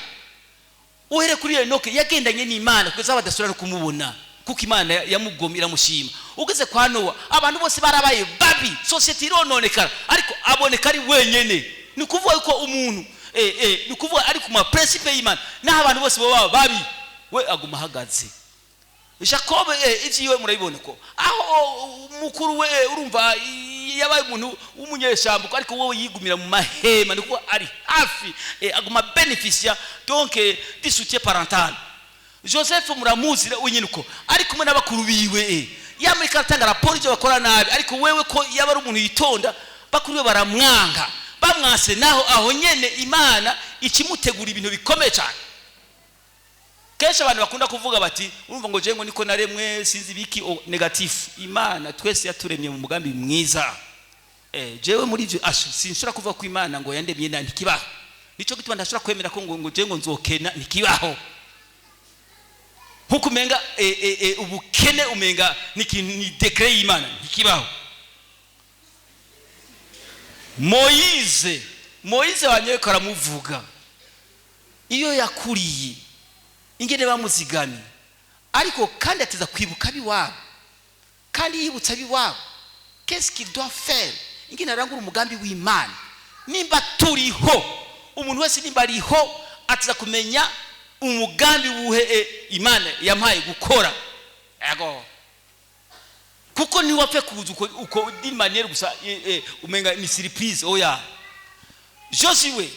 Uhere kuri Enoch yagendanye n'Imana kugeza badasubira kumubona kuko Imana yamugomira mushima. Ugeze kwa Noa abantu bose barabaye babi, society irononekara ariko aboneka ari wenyene ni kuvuga yuko umuntu ni kuvuga ari ku ma principe y'Imana naho abantu bose baba babi we aguma hagaze. Jacob ivyiwe murabibona ko aho mukuru we urumva yabaye umuntu w'umunyeshambuko ariko wowe yigumira mu mahema niko ari hafi aguma beneficia donc du soutien parental. Joseph muramuzira wenyine uko ariko mwe n'abakuru biwe yamurika atanga raporo ivyo bakora nabi ariko wewe ko yaba ari umuntu yitonda bakuru be baramwanga bamwase naho aho nyene Imana ikimutegura ibintu bikomeye cyane. Kesha abantu bakunda kuvuga bati urumva ngo je ngo niko naremwe sinzi biki negative. Imana twese yaturemye mu mugambi mwiza. Jewe muri ivyo sinshobora kuvuga ko Imana ngo yandemye nandi kibaho. Nico gituma ndashobora kwemera ko ngo je ngo nzokena nikibaho. Hukumenga ubukene umenga ni decret y'Imana nikibaho. Moise wanyewe karamuvuga. Iyo yakuriye ingene bamuzigami ariko kandi ateza kwibuka biwabo kandi yibutsa biwabo qu'est-ce qu'il doit faire ingene arangura umugambi w'Imana nimba turiho umuntu wese nimba ariho ateza kumenya umugambi wuhe Imana yampaye gukora yego kuko ni wapfe kuza uko d'une manière gusa umenga ni surprise oya. Josué,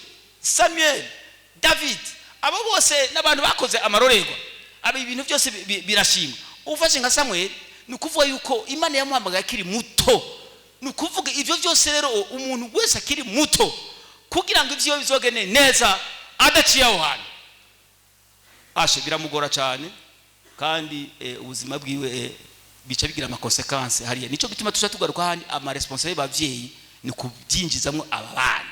Samuel, David abo bose n'abantu bakoze amarorerwa aba ibintu byose birashima. Ufashe nka Samuel ni kuvuga yuko Imana yamuhamagaye akiri muto. Ni kuvuga ivyo byose rero umuntu wese akiri muto kugira ngo ivyo bizogene neza adaciye aho hantu ashe biramugora cyane kandi ubuzima bwiwe bica bigira ama consequences hariya. Nico gituma tugaruka handi ama responsable bavyeyi ni kubyinjizamwo aba bana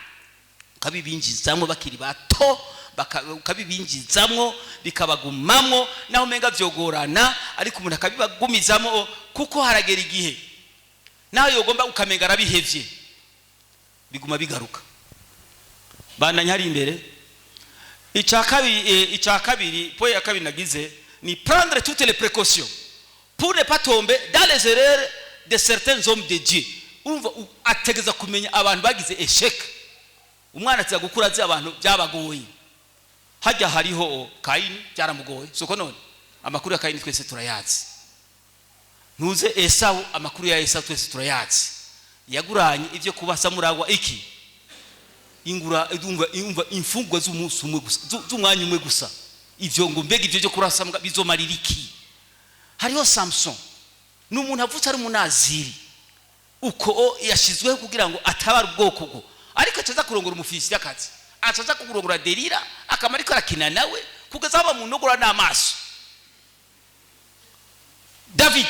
kabibinjizamwo bakiri bato bakabibinjizamwo bikabagumamwo naho menga vyogorana ariko umuntu akabibagumizamo kuko haragera igihe naho yogomba ukamenga arabihevye biguma bigaruka. Bana nyari imbere icya kabiri point ya kabiri nagize ni prendre toutes les précautions pour ne pas tomber dans les erreurs de certains hommes de Dieu. Umva ategeza kumenya abantu bagize échec. Umwana atza gukura azi abantu byabagoye. Hajya hariho Kaini byaramugoye soko none amakuru ya Kaini twese turayazi. Ntuze Esau amakuru ya Esau twese turayazi. Yaguranye ivyo kubasa muragwa iki ingura umva imfungwa z'umunsi umwe gusa z'umwanya umwe gusa ivyo ngo mbega ivyo byo kurasa bizomarira iki. Hariho Samson n'umuntu avutse ari munaziri uko yashizweho kugira ngo atabara ubwoko bwo ariko acaza kurongora umufisi y'akazi acaza kurongora Delila akamariko arakina nawe kugeza aba mu nogora n'amaso. David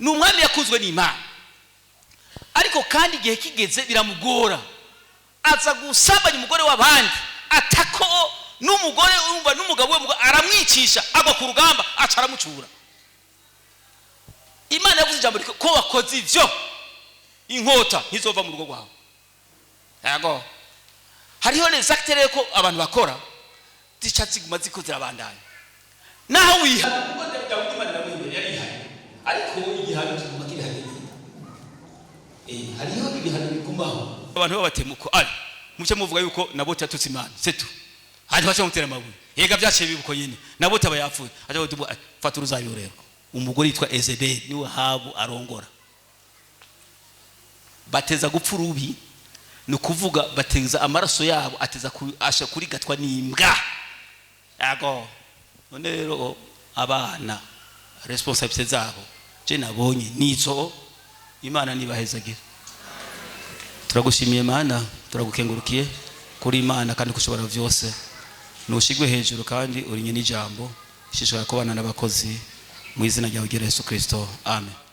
n'umwami yakuzwe n'Imana ariko kandi igihe kigeze biramugora aza gusambanya umugore w'abandi atako n'umugore umva n'umugabo we aramwicisha agwa ku rugamba acaramucura. Imana yavuze ijambo ko wakoze ivyo inkota ntizova mu rugo rwawe yego. Hariho les acteurs ko abantu bakora zicatsi guma zikozera abandanye naho wiha kuko Daudi Imana namwe yari hari ariko igihano kiguma kiri hari hariho ibihano bigumaho abantu babatemuko ari mucyo muvuga yuko Naboti yatutse Imana setu hadi bacha mutera mabuye yega byaciye bibuko nyine Naboti aba yapfuye aje dubu fata uruzayo rero umugore yitwa Ezebeli niwe Ahabu arongora bateza gupfa urubi ni kuvuga bateza amaraso yabo ateza asha kuri gatwa n'imbwa yago. None rero abana responsabilité zabo je nabonye nizo Imana nibahezagira. Turagushimiye Mana turagukengurukiye kuri Imana kandi kushobora vyose nushigwe hejuru kandi uri nyine ijambo shishora kubana n'abakozi mu izina rya Yesu Kristo amen.